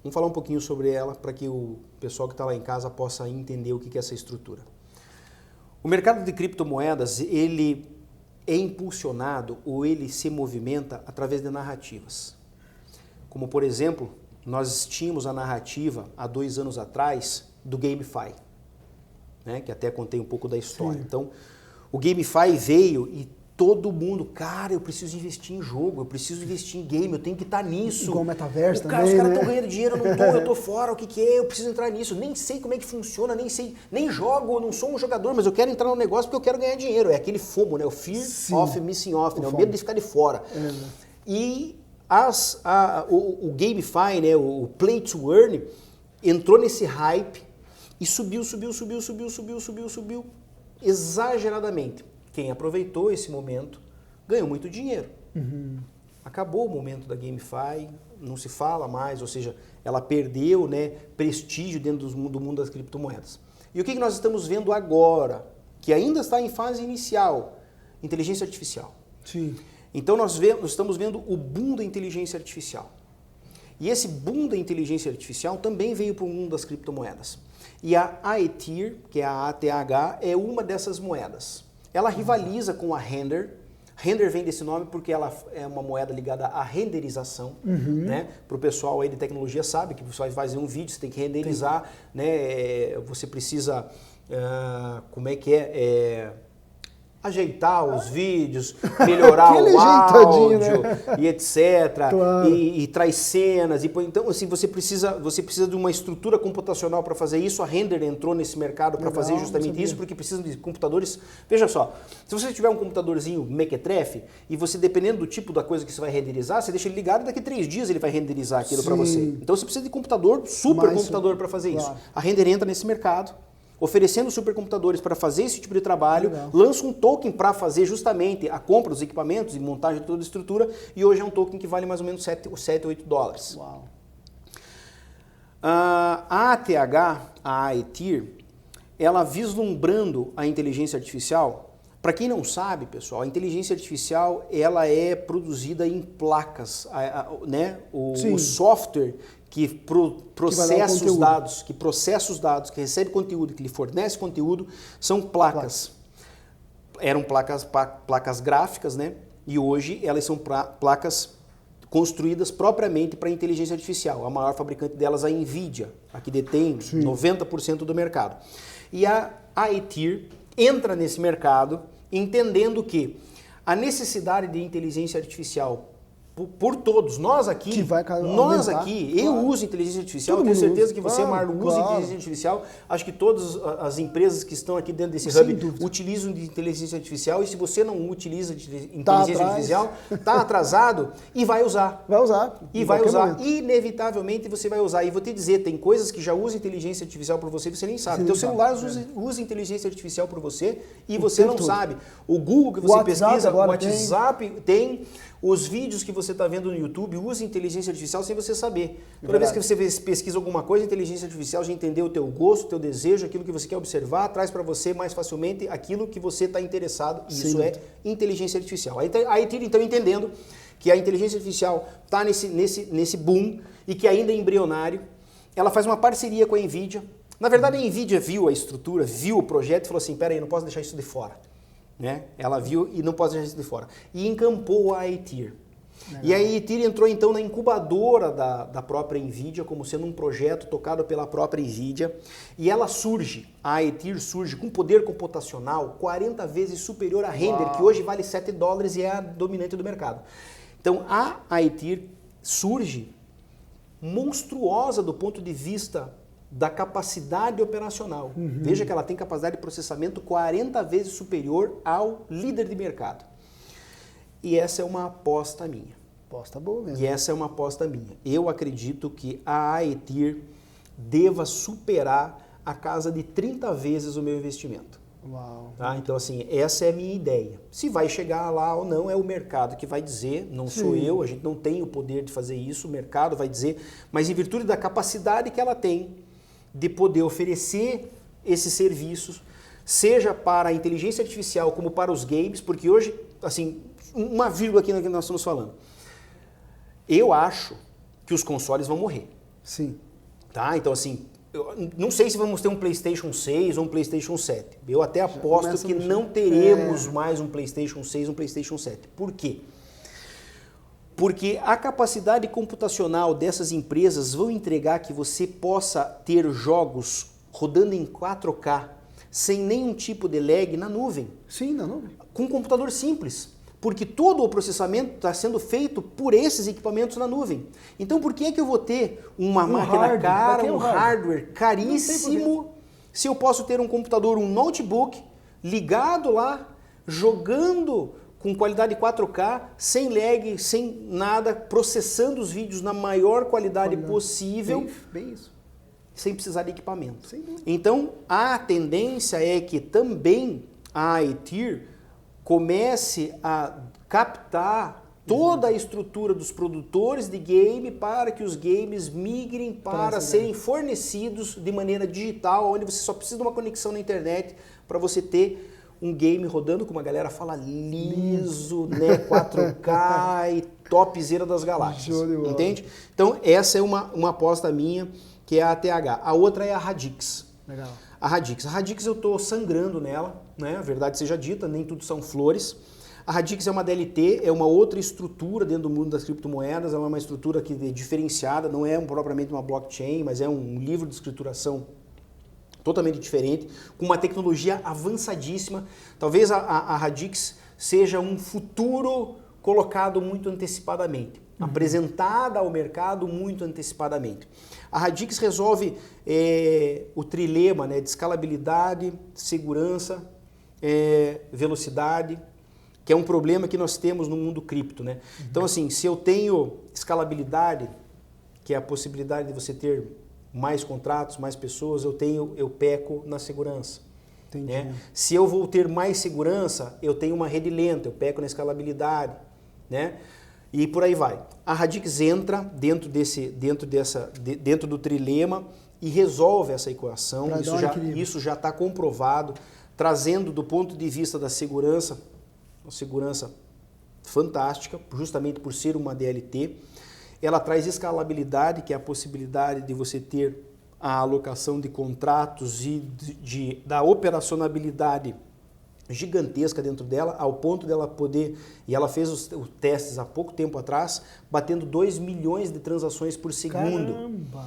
Vamos falar um pouquinho sobre ela para que o pessoal que está lá em casa possa entender o que é essa estrutura. O mercado de criptomoedas, ele é impulsionado ou ele se movimenta através de narrativas. Como, por exemplo, nós tínhamos a narrativa há 2 anos atrás do GameFi, né, que até contei um pouco da história. Sim. Então, o GameFi veio e todo mundo, cara, eu preciso investir em jogo, eu preciso investir em game, eu tenho que estar nisso. Igual o metaverso também, os caras estão ganhando dinheiro, eu tô fora, o que é? Eu preciso entrar nisso. Nem sei como é que funciona, nem jogo, não sou um jogador, mas eu quero entrar no negócio porque eu quero ganhar dinheiro. É aquele FOMO, né? O Fear of Missing Off, né? O medo de ficar de fora. E o GameFi, né? O Play to Earn, entrou nesse hype e subiu exageradamente. Quem aproveitou esse momento ganhou muito dinheiro. Acabou o momento da GameFi, não se fala mais, ou seja, ela perdeu, né, prestígio dentro do mundo das criptomoedas. E o que nós estamos vendo agora, que ainda está em fase inicial? Inteligência artificial. Sim. Então nós estamos vendo o boom da inteligência artificial. E esse boom da inteligência artificial também veio para o mundo das criptomoedas. E a Ether, que é a ATH, é uma dessas moedas. Ela rivaliza com a Render. Render vem desse nome porque ela é uma moeda ligada à renderização. Né? Para o pessoal aí de tecnologia sabe que você vai fazer um vídeo, você tem que renderizar, né? Você precisa, ajeitar os vídeos, melhorar o áudio, né? E etc. Claro. E traz cenas. Então, assim, você precisa de uma estrutura computacional para fazer isso. A Render entrou nesse mercado para fazer justamente isso, porque precisa de computadores. Veja só, se você tiver um computadorzinho mequetrefe e você, dependendo do tipo da coisa que você vai renderizar, você deixa ele ligado e daqui 3 dias ele vai renderizar aquilo para você. Então, você precisa de computador, supercomputador para fazer isso. A Render entra nesse mercado, oferecendo supercomputadores para fazer esse tipo de trabalho, lança um token para fazer justamente a compra dos equipamentos e montagem de toda a estrutura, e hoje é um token que vale mais ou menos $7 ou $8. Uau. A ATH, a Ether, ela vislumbrando a inteligência artificial. Para quem não sabe, pessoal, a inteligência artificial ela é produzida em placas, né? O software que processa os dados, que recebe conteúdo, que lhe fornece conteúdo, são placas. Eram placas gráficas, né? E hoje elas são placas construídas propriamente para a inteligência artificial. A maior fabricante delas é a NVIDIA, a que detém 90% do mercado. E a Ether entra nesse mercado entendendo que a necessidade de inteligência artificial por todos, nós aqui, eu uso inteligência artificial, eu tenho certeza que você, Marlon, usa inteligência artificial, acho que todas as empresas que estão aqui dentro desse hub utilizam de inteligência artificial, e se você não utiliza de inteligência artificial, está atrasado e vai usar. Inevitavelmente você vai usar. E vou te dizer, tem coisas que já usam inteligência artificial por você e você nem sabe. Teu celular usa inteligência artificial por você e você não sabe. O Google que você pesquisa, o WhatsApp tem... Os vídeos que você está vendo no YouTube, use inteligência artificial sem você saber. Toda vez que você pesquisa alguma coisa, a inteligência artificial já entendeu o teu gosto, o teu desejo, aquilo que você quer observar, traz para você mais facilmente aquilo que você está interessado. E isso é inteligência artificial. A Ether, então, entendendo que a inteligência artificial está nesse boom e que ainda é embrionário, ela faz uma parceria com a NVIDIA. Na verdade, a NVIDIA viu a estrutura, viu o projeto e falou assim, peraí, não posso deixar isso de fora. né? Ela viu e não pode deixar isso de fora. E encampou a Aetir. E a Aetir entrou então na incubadora da própria NVIDIA, como sendo um projeto tocado pela própria NVIDIA, e ela surge, a Aetir surge com poder computacional 40 vezes superior à Render, que hoje vale $7 e é a dominante do mercado. Então a Aetir surge monstruosa do ponto de vista da capacidade operacional. Veja que ela tem capacidade de processamento 40 vezes superior ao líder de mercado. E essa é uma aposta minha. Aposta boa mesmo. E essa é uma aposta minha. Eu acredito que a Aetir deva superar a casa de 30 vezes o meu investimento. Uau. Tá? Então, assim, essa é a minha ideia. Se vai chegar lá ou não, é o mercado que vai dizer, não sou eu, a gente não tem o poder de fazer isso, o mercado vai dizer, mas em virtude da capacidade que ela tem de poder oferecer esses serviços, seja para a inteligência artificial como para os games, porque hoje, assim, uma vírgula aqui no que nós estamos falando. Eu acho que os consoles vão morrer. Sim. Tá? Então, assim, eu não sei se vamos ter um PlayStation 6 ou um PlayStation 7. Eu até aposto que não teremos mais um PlayStation 6 ou um PlayStation 7. Por quê? Porque a capacidade computacional dessas empresas vão entregar que você possa ter jogos rodando em 4K sem nenhum tipo de lag na nuvem. Sim, na nuvem. Com um computador simples. Porque todo o processamento está sendo feito por esses equipamentos na nuvem. Então por que é que eu vou ter uma máquina cara, um hardware caríssimo, se eu posso ter um computador, um notebook, ligado lá, jogando com qualidade 4K, sem lag, sem nada, processando os vídeos na maior qualidade possível, bem isso. sem precisar de equipamento. Então a tendência é que também a Aetir comece a captar toda a estrutura dos produtores de game para que os games migrem para serem fornecidos de maneira digital, onde você só precisa de uma conexão na internet para você ter um game rodando, como a galera fala, liso, né, 4K e topzera das galáxias. Entende? Então essa é uma aposta minha, que é a ATH. A outra é a Radix. Legal. A Radix eu estou sangrando nela, né? A verdade seja dita, nem tudo são flores. A Radix é uma DLT, é uma outra estrutura dentro do mundo das criptomoedas, ela é uma estrutura que é diferenciada, não é propriamente uma blockchain, mas é um livro de escrituração totalmente diferente, com uma tecnologia avançadíssima. Talvez a Radix seja um futuro colocado muito antecipadamente, apresentada ao mercado muito antecipadamente. A Radix resolve o trilema, né, de escalabilidade, segurança, velocidade, que é um problema que nós temos no mundo cripto, né? Então, assim, se eu tenho escalabilidade, que é a possibilidade de você ter mais contratos, mais pessoas, eu peco na segurança. Entendi. Né? Se eu vou ter mais segurança, eu tenho uma rede lenta, eu peco na escalabilidade, né? E por aí vai. A Radix entra dentro do trilema e resolve essa equação. Isso já está comprovado, trazendo do ponto de vista da segurança, uma segurança fantástica, justamente por ser uma DLT. Ela traz escalabilidade, que é a possibilidade de você ter a alocação de contratos e da operacionalidade gigantesca dentro dela, ao ponto dela poder, e ela fez os testes há pouco tempo atrás, batendo 2 milhões de transações por segundo. Caramba!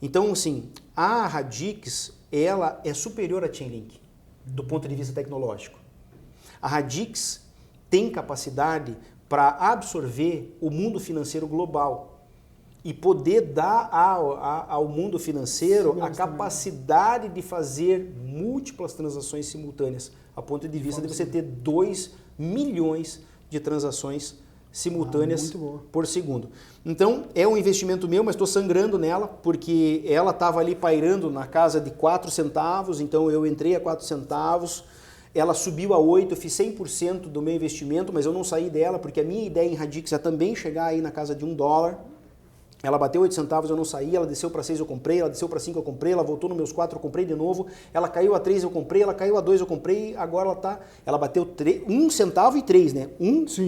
Então, assim, a Radix, ela é superior à Chainlink, do ponto de vista tecnológico. A Radix tem capacidade para absorver o mundo financeiro global e poder dar ao mundo financeiro a capacidade de fazer múltiplas transações simultâneas, a ponto de vista de você ter 2 milhões de transações simultâneas por segundo. Então, é um investimento meu, mas estou sangrando nela, porque ela estava ali pairando na casa de 4 centavos, então eu entrei a 4 centavos, ela subiu a 8, eu fiz 100% do meu investimento, mas eu não saí dela, porque a minha ideia em Radix é também chegar aí na casa de $1. Ela bateu 8 centavos, eu não saí, ela desceu para 6, eu comprei, ela desceu para 5, eu comprei, ela voltou nos meus 4, eu comprei de novo, ela caiu a 3, eu comprei, ela caiu a 2, eu comprei, agora ela bateu 1 centavo e 3, né?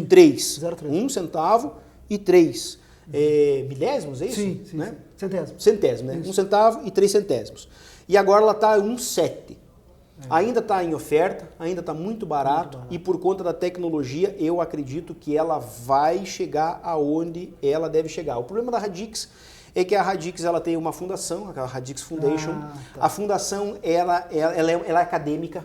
3. 1 centavo e 3. Milésimos, é isso? Sim, né? Centésimos. Centésimo, né? 1 centavo e 3 centésimos. E agora ela está 1,7. Ainda está em oferta, ainda está muito barato e por conta da tecnologia eu acredito que ela vai chegar aonde ela deve chegar. O problema da Radix é que a Radix ela tem uma fundação, aquela Radix Foundation. A fundação ela é acadêmica.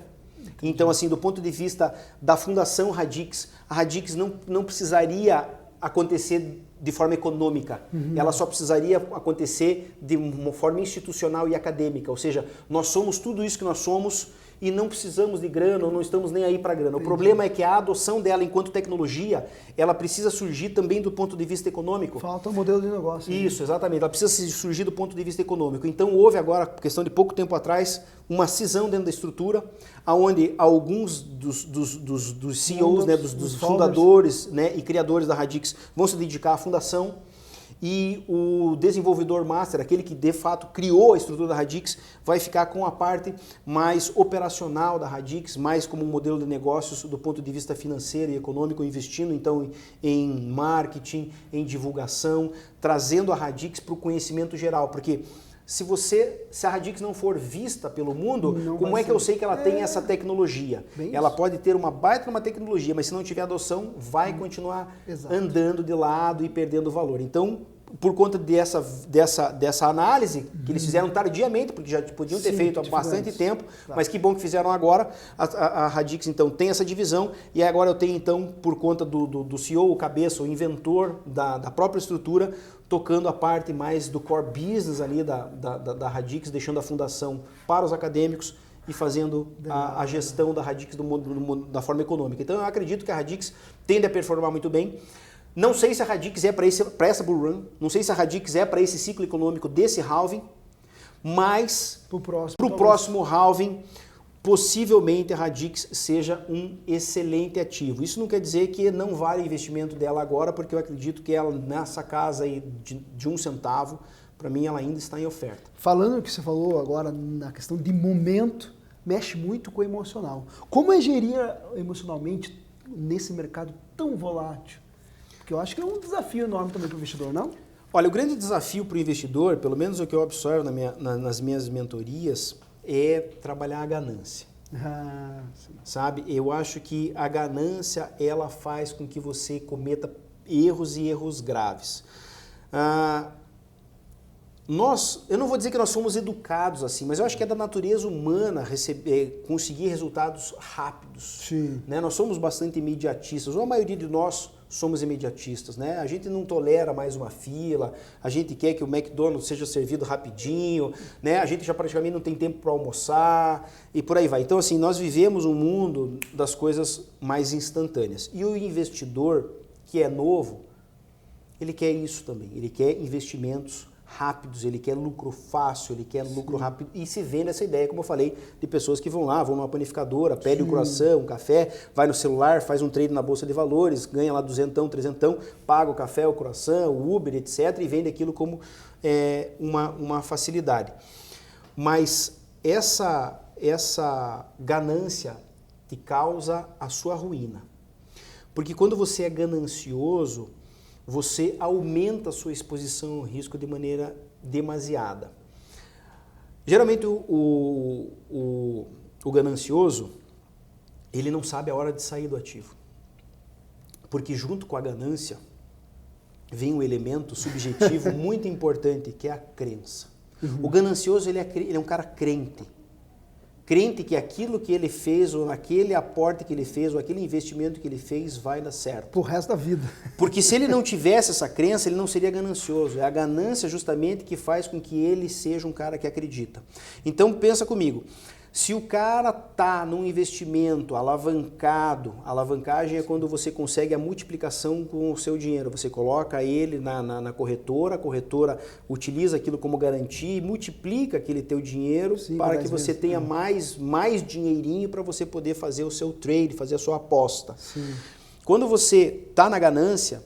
Então, assim, do ponto de vista da Fundação Radix, a Radix não precisaria acontecer de forma econômica. Ela só precisaria acontecer de uma forma institucional e acadêmica. Ou seja, nós somos tudo isso que nós somos e não precisamos de grana ou não estamos nem aí para grana. O problema é que a adoção dela enquanto tecnologia, ela precisa surgir também do ponto de vista econômico. Falta um modelo de negócio. Isso, exatamente. Ela precisa surgir do ponto de vista econômico. Então houve agora, questão de pouco tempo atrás, uma cisão dentro da estrutura, onde alguns dos CEOs, né, dos fundadores, né, e criadores da Radix vão se dedicar à fundação. E o desenvolvedor master, aquele que de fato criou a estrutura da Radix, vai ficar com a parte mais operacional da Radix, mais como um modelo de negócios do ponto de vista financeiro e econômico, investindo então em marketing, em divulgação, trazendo a Radix para o conhecimento geral, porque se a Radix não for vista pelo mundo, como é que eu sei que ela tem essa tecnologia? Ela pode ter uma baita uma tecnologia, mas se não tiver adoção, vai continuar andando de lado e perdendo valor. Então, por conta dessa análise, que eles fizeram tardiamente, porque já podiam ter feito há bastante tempo, mas que bom que fizeram agora, a Radix então tem essa divisão, e agora eu tenho então, por conta do CEO, o cabeça, o inventor da própria estrutura, tocando a parte mais do core business ali da Radix, deixando a fundação para os acadêmicos e fazendo a gestão da Radix da forma econômica. Então eu acredito que a Radix tende a performar muito bem. Não sei se a Radix é para essa bull run, não sei se a Radix é para esse ciclo econômico desse halving, mas para o próximo halving, possivelmente a Radix seja um excelente ativo. Isso não quer dizer que não vale o investimento dela agora, porque eu acredito que ela nessa casa aí de 1 centavo, para mim ela ainda está em oferta. Falando o que você falou agora na questão de momento, mexe muito com o emocional. Como é gerir emocionalmente nesse mercado tão volátil? Porque eu acho que é um desafio enorme também para o investidor, não? Olha, o grande desafio para o investidor, pelo menos o que eu observo nas minhas mentorias, é trabalhar a ganância. Sabe? Eu acho que a ganância, ela faz com que você cometa erros e erros graves. Eu não vou dizer que nós somos educados assim, mas eu acho que é da natureza humana conseguir resultados rápidos. Né? Nós somos bastante imediatistas, ou a maioria de nós somos imediatistas, né? A gente não tolera mais uma fila, a gente quer que o McDonald's seja servido rapidinho, né? A gente já praticamente não tem tempo para almoçar e por aí vai. Então, assim, nós vivemos um mundo das coisas mais instantâneas. E o investidor que é novo, ele quer isso também, ele quer investimentos rápidos, ele quer lucro fácil, ele quer lucro rápido e se vende essa ideia, como eu falei, de pessoas que vão lá, vão numa panificadora, pede um croissant, um café, vai no celular, faz um trade na bolsa de valores, ganha lá 200, 300, paga o café, o croissant, o Uber, etc. e vende aquilo como uma facilidade. Mas essa ganância te causa a sua ruína. Porque quando você é ganancioso, você aumenta a sua exposição ao risco de maneira demasiada. Geralmente o ganancioso, ele não sabe a hora de sair do ativo. Porque junto com a ganância, vem um elemento subjetivo muito importante, que é a crença. O ganancioso, ele é um cara crente. Crente que aquilo que ele fez, ou aquele aporte que ele fez, ou aquele investimento que ele fez, vai dar certo. Pro resto da vida. Porque se ele não tivesse essa crença, ele não seria ganancioso. É a ganância justamente que faz com que ele seja um cara que acredita. Então pensa comigo, se o cara tá num investimento alavancado, alavancagem é quando você consegue a multiplicação com o seu dinheiro. Você coloca ele na corretora, a corretora utiliza aquilo como garantia e multiplica aquele teu dinheiro para que você tenha mais dinheirinho para você poder fazer o seu trade, fazer a sua aposta. Quando você tá na ganância,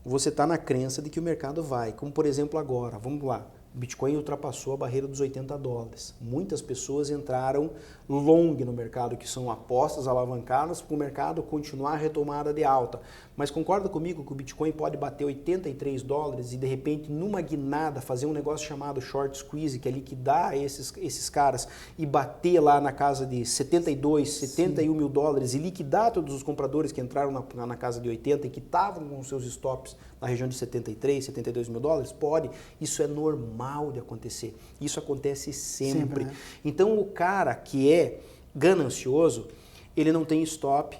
você tá na crença de que o mercado vai. Como por exemplo agora, vamos lá. O Bitcoin ultrapassou a barreira dos $80. Muitas pessoas entraram long no mercado, que são apostas alavancadas para o mercado continuar a retomada de alta. Mas concorda comigo que o Bitcoin pode bater $83 e de repente numa guinada fazer um negócio chamado short squeeze, que é liquidar esses caras e bater lá na casa de 72, 71 mil dólares e liquidar todos os compradores que entraram na casa de 80 e que estavam com seus stops na região de 73, 72 mil dólares? Pode. Isso é normal de acontecer. Isso acontece sempre. Né? Então o cara que é ganancioso, ele não tem stop,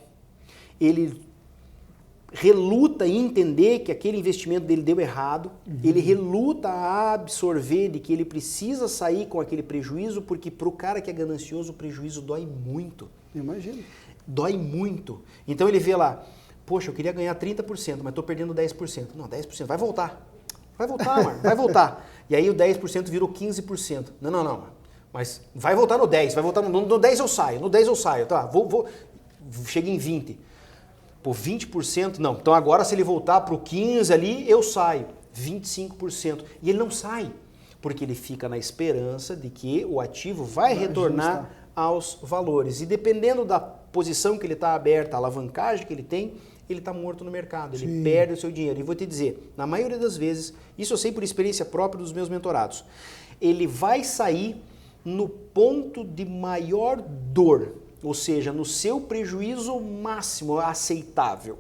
ele reluta em entender que aquele investimento dele deu errado, ele reluta a absorver de que ele precisa sair com aquele prejuízo, porque para o cara que é ganancioso o prejuízo dói muito. Imagino. Dói muito. Então ele vê lá, poxa, eu queria ganhar 30%, mas estou perdendo 10%. Não, 10%, vai voltar. Vai voltar, Marco, vai voltar. E aí o 10% virou 15%. Não. Mas vai voltar no 10, vai voltar no 10 eu saio, tá? Chega em 20. Pô, 20%, não. Então agora se ele voltar para o 15 ali, eu saio. 25%. E ele não sai, porque ele fica na esperança de que o ativo vai retornar aos valores. E dependendo da posição que ele está aberta, a alavancagem que ele tem, ele está morto no mercado, ele perde o seu dinheiro. E vou te dizer, na maioria das vezes, isso eu sei por experiência própria dos meus mentorados, ele vai sair no ponto de maior dor, ou seja, no seu prejuízo máximo aceitável.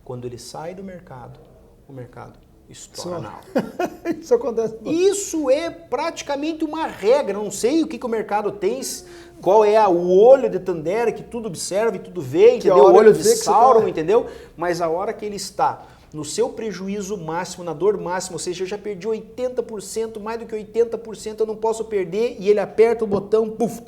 Quando ele sai do mercado, o mercado estoura na alta. Isso acontece. Isso é praticamente uma regra. Não sei o que o mercado tem, qual é o olho de Tandera que tudo observa e tudo vê, entendeu? O olho de Sauron, entendeu? Mas a hora que ele está no seu prejuízo máximo, na dor máxima, ou seja, eu já perdi 80%, mais do que 80%, eu não posso perder, e ele aperta o botão, puf,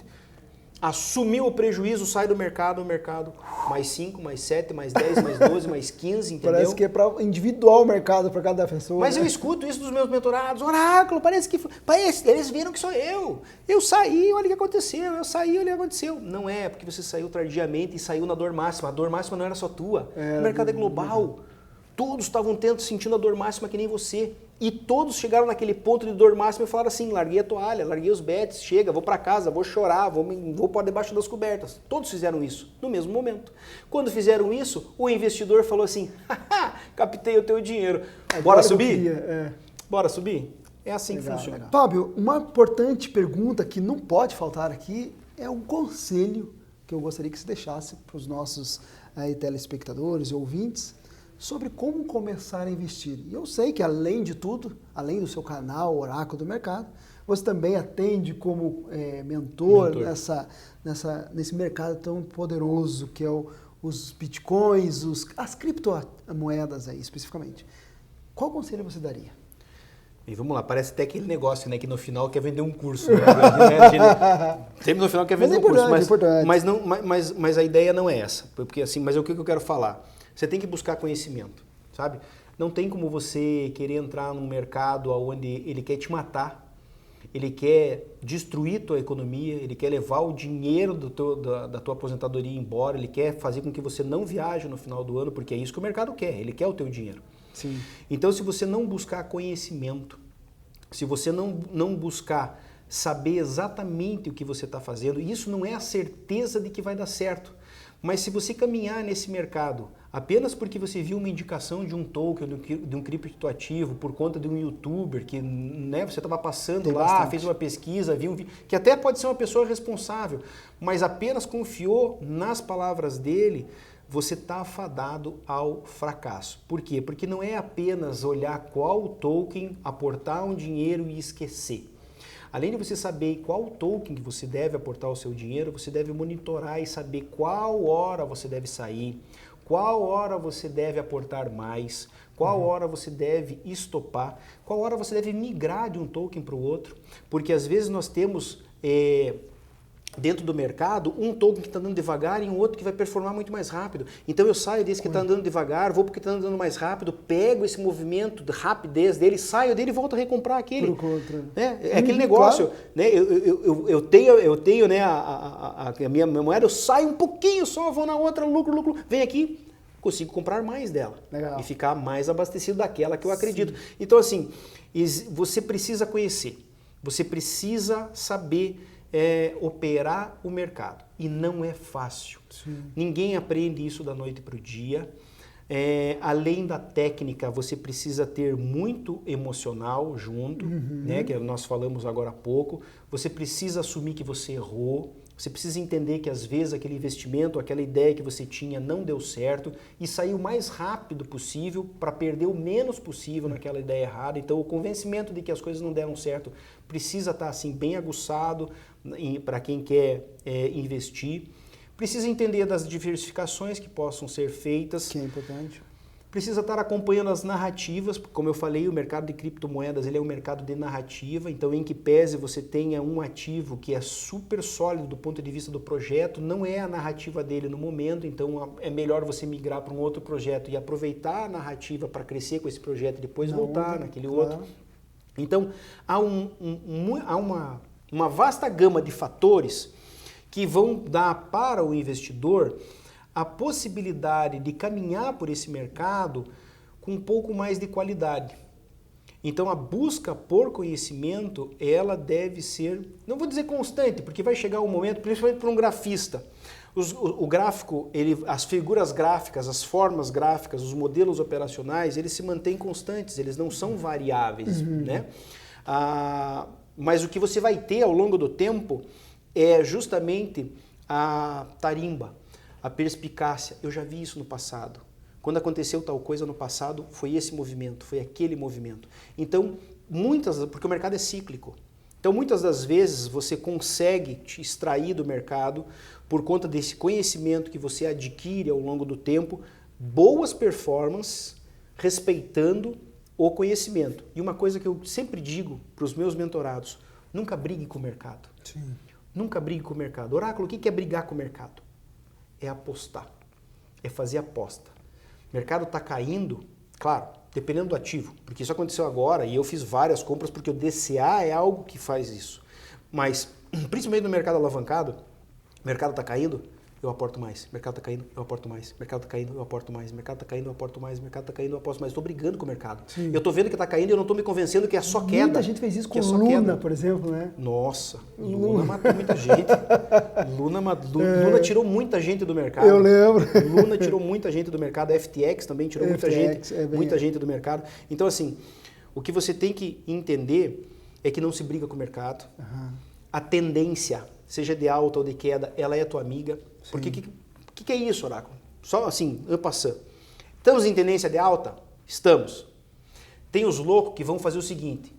assumiu o prejuízo, sai do mercado, o mercado mais 5, mais 7, mais 10, mais 12, mais 15, entendeu? Parece que é para individual o mercado, para cada pessoa. Mas né? Eu escuto isso dos meus mentorados, Oráculo, parece que eles viram que sou eu. Eu saí, olha o que aconteceu, eu saí, olha o que aconteceu. Não é, porque você saiu tardiamente e saiu na dor máxima. A dor máxima não era só tua, o mercado é global. Todos estavam sentindo a dor máxima que nem você. E todos chegaram naquele ponto de dor máxima e falaram assim, larguei a toalha, larguei os bets, chega, vou para casa, vou chorar, vou para debaixo das cobertas. Todos fizeram isso no mesmo momento. Quando fizeram isso, o investidor falou assim, haha, captei o teu dinheiro. Bora subir? Bora subir? É assim que funciona. Legal. Fábio, uma importante pergunta que não pode faltar aqui é um conselho que eu gostaria que você deixasse para os nossos telespectadores e ouvintes, sobre como começar a investir. E eu sei que, além de tudo, além do seu canal Oráculo do Mercado, você também atende como mentor. Nesse mercado tão poderoso que é os bitcoins, as criptomoedas aí, especificamente. Qual conselho você daria? E vamos lá, parece até aquele negócio, né, que no final quer vender um curso. Né? Sempre no final quer vender um curso, mas a ideia não é essa. Porque assim, mas o que eu quero falar? Você tem que buscar conhecimento, sabe? Não tem como você querer entrar num mercado onde ele quer te matar, ele quer destruir tua economia, ele quer levar o dinheiro da tua aposentadoria embora, ele quer fazer com que você não viaje no final do ano, porque é isso que o mercado quer, ele quer o teu dinheiro. Sim. Então, se você não buscar conhecimento, se você não buscar saber exatamente o que você está fazendo, isso não é a certeza de que vai dar certo. Mas se você caminhar nesse mercado apenas porque você viu uma indicação de um token, de um criptoativo, por conta de um youtuber que você estava passando lá, fez uma pesquisa, viu um vídeo, que até pode ser uma pessoa responsável, mas apenas confiou nas palavras dele, você está afadado ao fracasso. Por quê? Porque não é apenas olhar qual token, aportar um dinheiro e esquecer. Além de você saber qual token que você deve aportar o seu dinheiro, você deve monitorar e saber qual hora você deve sair, qual hora você deve aportar mais, qual hora você deve estopar, qual hora você deve migrar de um token para o outro, porque às vezes nós temos dentro do mercado um token que está andando devagar e um outro que vai performar muito mais rápido. Então eu saio desse que está andando devagar, vou porque está andando mais rápido, pego esse movimento de rapidez dele, saio dele e volto a recomprar aquele. É aquele negócio, claro. Né? Eu tenho né, a minha moeda, eu saio um pouquinho só, vou na outra, lucro, vem aqui, consigo comprar mais dela. Legal. E ficar mais abastecido daquela que eu acredito. Sim. Então assim, você precisa conhecer, você precisa saber operar o mercado. E não é fácil. Sim. Ninguém aprende isso da noite para o dia. Além da técnica, você precisa ter muito emocional junto, né, que nós falamos agora há pouco. Você precisa assumir que você errou. Você precisa entender que às vezes aquele investimento, aquela ideia que você tinha não deu certo e sair o mais rápido possível para perder o menos possível naquela ideia errada. Então o convencimento de que as coisas não deram certo precisa estar assim bem aguçado para quem quer investir. Precisa entender das diversificações que possam ser feitas. Que é importante. Precisa estar acompanhando as narrativas, como eu falei, o mercado de criptomoedas ele é um mercado de narrativa, então em que pese você tenha um ativo que é super sólido do ponto de vista do projeto, não é a narrativa dele no momento, então é melhor você migrar para um outro projeto e aproveitar a narrativa para crescer com esse projeto e depois voltar naquele outro. Então há uma vasta gama de fatores que vão dar para o investidor a possibilidade de caminhar por esse mercado com um pouco mais de qualidade. Então a busca por conhecimento, ela deve ser, não vou dizer constante, porque vai chegar um momento, principalmente para um grafista, o gráfico, as figuras gráficas, as formas gráficas, os modelos operacionais, eles se mantêm constantes, eles não são variáveis, né? Mas o que você vai ter ao longo do tempo é justamente a tarimba, a perspicácia. Eu já vi isso no passado. Quando aconteceu tal coisa no passado, foi esse movimento, foi aquele movimento. Então, porque o mercado é cíclico. Então, muitas das vezes você consegue te extrair do mercado por conta desse conhecimento que você adquire ao longo do tempo, boas performances, respeitando o conhecimento. E uma coisa que eu sempre digo para os meus mentorados, nunca brigue com o mercado. Sim. Nunca brigue com o mercado. Oráculo, o que é brigar com o mercado? É apostar, é fazer aposta. O mercado está caindo, claro, dependendo do ativo, porque isso aconteceu agora e eu fiz várias compras porque o DCA é algo que faz isso. Mas, principalmente no mercado alavancado, o mercado está caindo, eu aporto mais. O mercado está caindo, eu aporto mais. O mercado está caindo, eu aporto mais. O mercado está caindo, eu aporto mais. O mercado está caindo, eu aposto mais. Estou brigando com o mercado. Sim. Eu estou vendo que está caindo e eu não estou me convencendo que é só queda. Muita gente fez isso com Luna, por exemplo, né? Nossa, Luna matou muita gente. Luna tirou muita gente do mercado. Eu lembro. Luna tirou muita gente do mercado. A FTX também tirou muita gente do mercado. Então, assim, o que você tem que entender é que não se briga com o mercado. A tendência, seja de alta ou de queda, ela é tua amiga. Sim. Porque o que é isso, Oráculo? Só assim, en passant. Estamos em tendência de alta? Estamos. Tem os loucos que vão fazer o seguinte,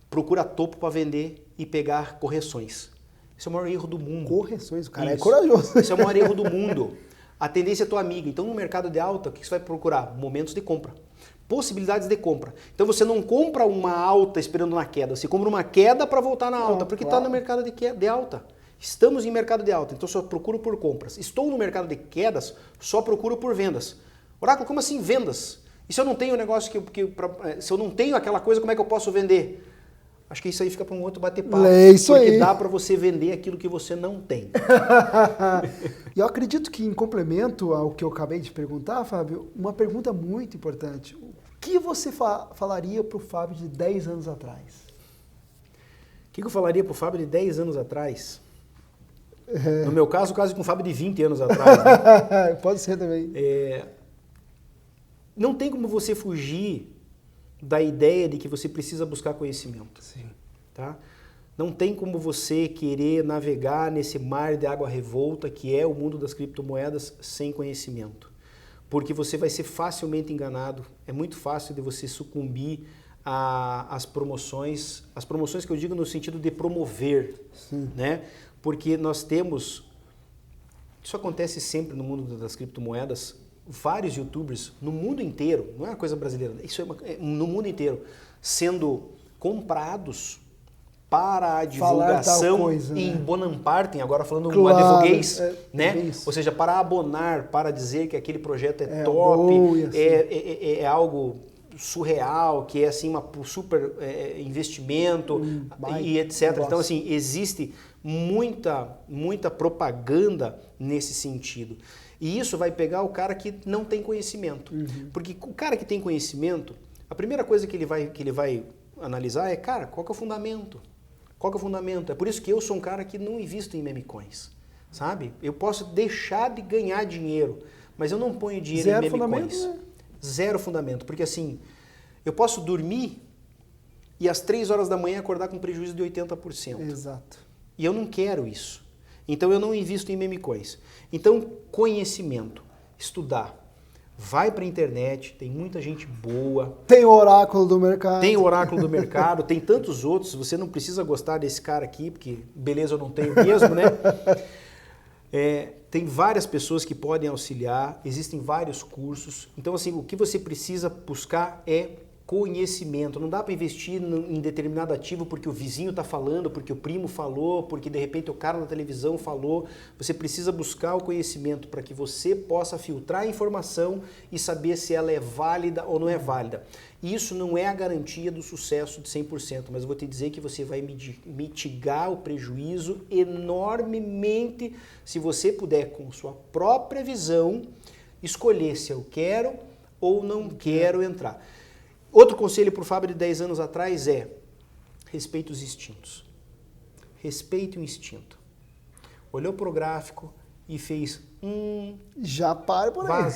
procura topo para vender e pegar correções. Esse é o maior erro do mundo. Correções, o cara é corajoso. Esse é o maior erro do mundo. A tendência é tua amiga. Então, no mercado de alta, o que você vai procurar? Momentos de compra. Possibilidades de compra. Então, você não compra uma alta esperando uma queda, você compra uma queda para voltar na alta, porque está no mercado de alta. Estamos em mercado de alta, então só procuro por compras. Estou no mercado de quedas, só procuro por vendas. Oráculo, como assim vendas? E se eu não tenho negócio se eu não tenho aquela coisa, como é que eu posso vender? Acho que isso aí fica para um outro bater-papo. É isso porque aí. Dá para você vender aquilo que você não tem. E eu acredito que, em complemento ao que eu acabei de perguntar, Fábio, uma pergunta muito importante. O que você falaria para o Fábio de 10 anos atrás? O que eu falaria para o Fábio de 10 anos atrás? No meu caso, quase com o Fábio de 20 anos atrás. Né? Pode ser também. Não tem como você fugir da ideia de que você precisa buscar conhecimento. Sim. Tá? Não tem como você querer navegar nesse mar de água revolta que é o mundo das criptomoedas sem conhecimento. Porque você vai ser facilmente enganado. É muito fácil de você sucumbir às promoções. As promoções que eu digo no sentido de promover. Sim. Né? Porque nós temos, isso acontece sempre no mundo das criptomoedas, vários youtubers no mundo inteiro, não é uma coisa brasileira, isso é no mundo inteiro, sendo comprados para a divulgação coisa, né? em Bonampartem, agora falando claro, um advoguês, né? Ou seja, para abonar, para dizer que aquele projeto é top, assim. é algo surreal, que é assim uma super investimento e etc. Negócio. Então assim, existe muita propaganda nesse sentido. E isso vai pegar o cara que não tem conhecimento. Porque o cara que tem conhecimento, a primeira coisa que ele vai analisar é, cara, qual que é o fundamento? Qual que é o fundamento? É por isso que eu sou um cara que não invisto em meme coins, sabe? Eu posso deixar de ganhar dinheiro, mas eu não ponho dinheiro em meme coins. Né? Zero fundamento, porque assim, eu posso dormir e às 3 horas da manhã acordar com prejuízo de 80%. Exato. E eu não quero isso. Então eu não invisto em meme coins. Então, conhecimento, estudar. Vai para a internet, tem muita gente boa. Tem o oráculo do mercado. Tem o oráculo do mercado, tem tantos outros. Você não precisa gostar desse cara aqui, porque beleza eu não tenho mesmo, né? Tem várias pessoas que podem auxiliar, existem vários cursos. Então, assim, o que você precisa buscar é conhecimento. Não dá para investir em determinado ativo porque o vizinho está falando, porque o primo falou, porque de repente o cara na televisão falou. Você precisa buscar o conhecimento para que você possa filtrar a informação e saber se ela é válida ou não é válida. Isso não é a garantia do sucesso de 100%, mas eu vou te dizer que você vai mitigar o prejuízo enormemente se você puder, com sua própria visão, escolher se eu quero ou não quero entrar. Outro conselho para o Fábio de 10 anos atrás é: respeite os instintos. Respeite o instinto. Olhou para o gráfico e fez já para por aí.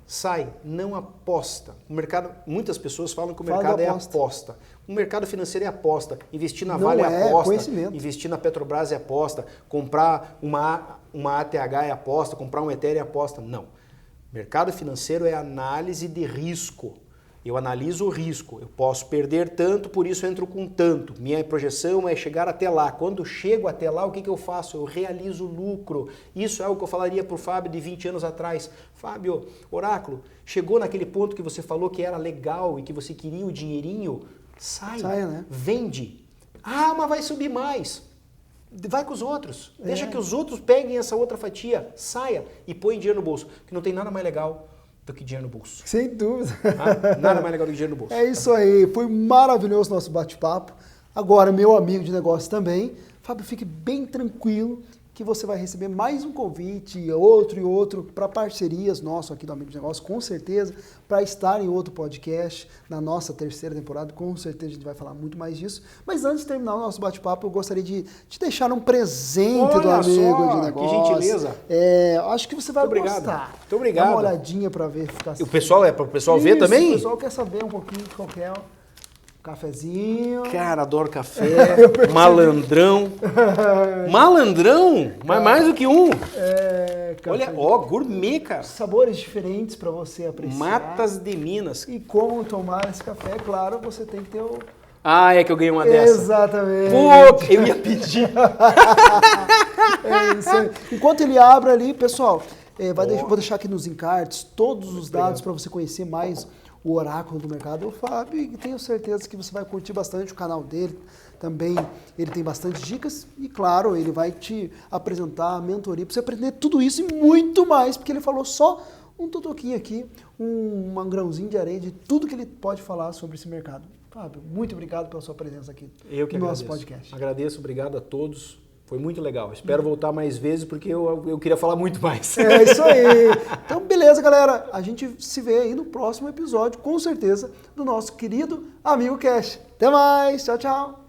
Sai, não aposta. O mercado, muitas pessoas falam que o mercado é aposta. O mercado financeiro é aposta. Investir na Vale é aposta. Investir na Petrobras é aposta. Comprar uma ATH é aposta. Comprar um Ethereum é aposta. Não. Mercado financeiro é análise de risco. Eu analiso o risco. Eu posso perder tanto, por isso eu entro com tanto. Minha projeção é chegar até lá. Quando chego até lá, o que eu faço? Eu realizo lucro. Isso é o que eu falaria para o Fábio de 20 anos atrás. Fábio, oráculo, chegou naquele ponto que você falou que era legal e que você queria o dinheirinho? Saia, né? Vende. Ah, mas vai subir mais. Vai com os outros. Deixa que os outros peguem essa outra fatia. Saia e põe dinheiro no bolso. Que não tem nada mais legal do que dinheiro no bolso. Sem dúvida. Nada mais legal do que dinheiro no bolso. É isso aí. Foi maravilhoso o nosso bate-papo. Agora, meu amigo de negócio também. Fábio, fique bem tranquilo que você vai receber mais um convite, outro e outro, para parcerias nosso aqui do Amigo de Negócio, com certeza, para estar em outro podcast, na nossa 3ª temporada, com certeza a gente vai falar muito mais disso. Mas antes de terminar o nosso bate-papo, eu gostaria de te deixar um presente do Amigo de Negócio. Que gentileza. Acho que você vai gostar. Muito obrigado. Dá uma olhadinha para ver. E o pessoal, para o pessoal ver também? O pessoal quer saber um pouquinho de qualquer... Cafezinho. Cara, adoro café. Malandrão. Malandrão? Mas mais do que um. Olha, gourmet, cara. Sabores diferentes para você apreciar. Matas de Minas. E como tomar esse café, claro, você tem que ter o... Ah, é que eu ganhei uma dessa. Exatamente. Pô, eu ia pedir. É isso aí. Enquanto ele abre ali, pessoal, vou deixar aqui nos encartes todos os dados para você conhecer mais o oráculo do mercado, o Fábio, e tenho certeza que você vai curtir bastante o canal dele. Também ele tem bastante dicas e, claro, ele vai te apresentar a mentoria para você aprender tudo isso e muito mais, porque ele falou só um totoquinho aqui, um grãozinho de areia de tudo que ele pode falar sobre esse mercado. Fábio, muito obrigado pela sua presença aqui no nosso podcast. Agradeço, obrigado a todos. Foi muito legal. Espero voltar mais vezes porque eu queria falar muito mais. É isso aí. Então, beleza, galera. A gente se vê aí no próximo episódio, com certeza, do nosso querido Amigo Cash. Até mais. Tchau, tchau.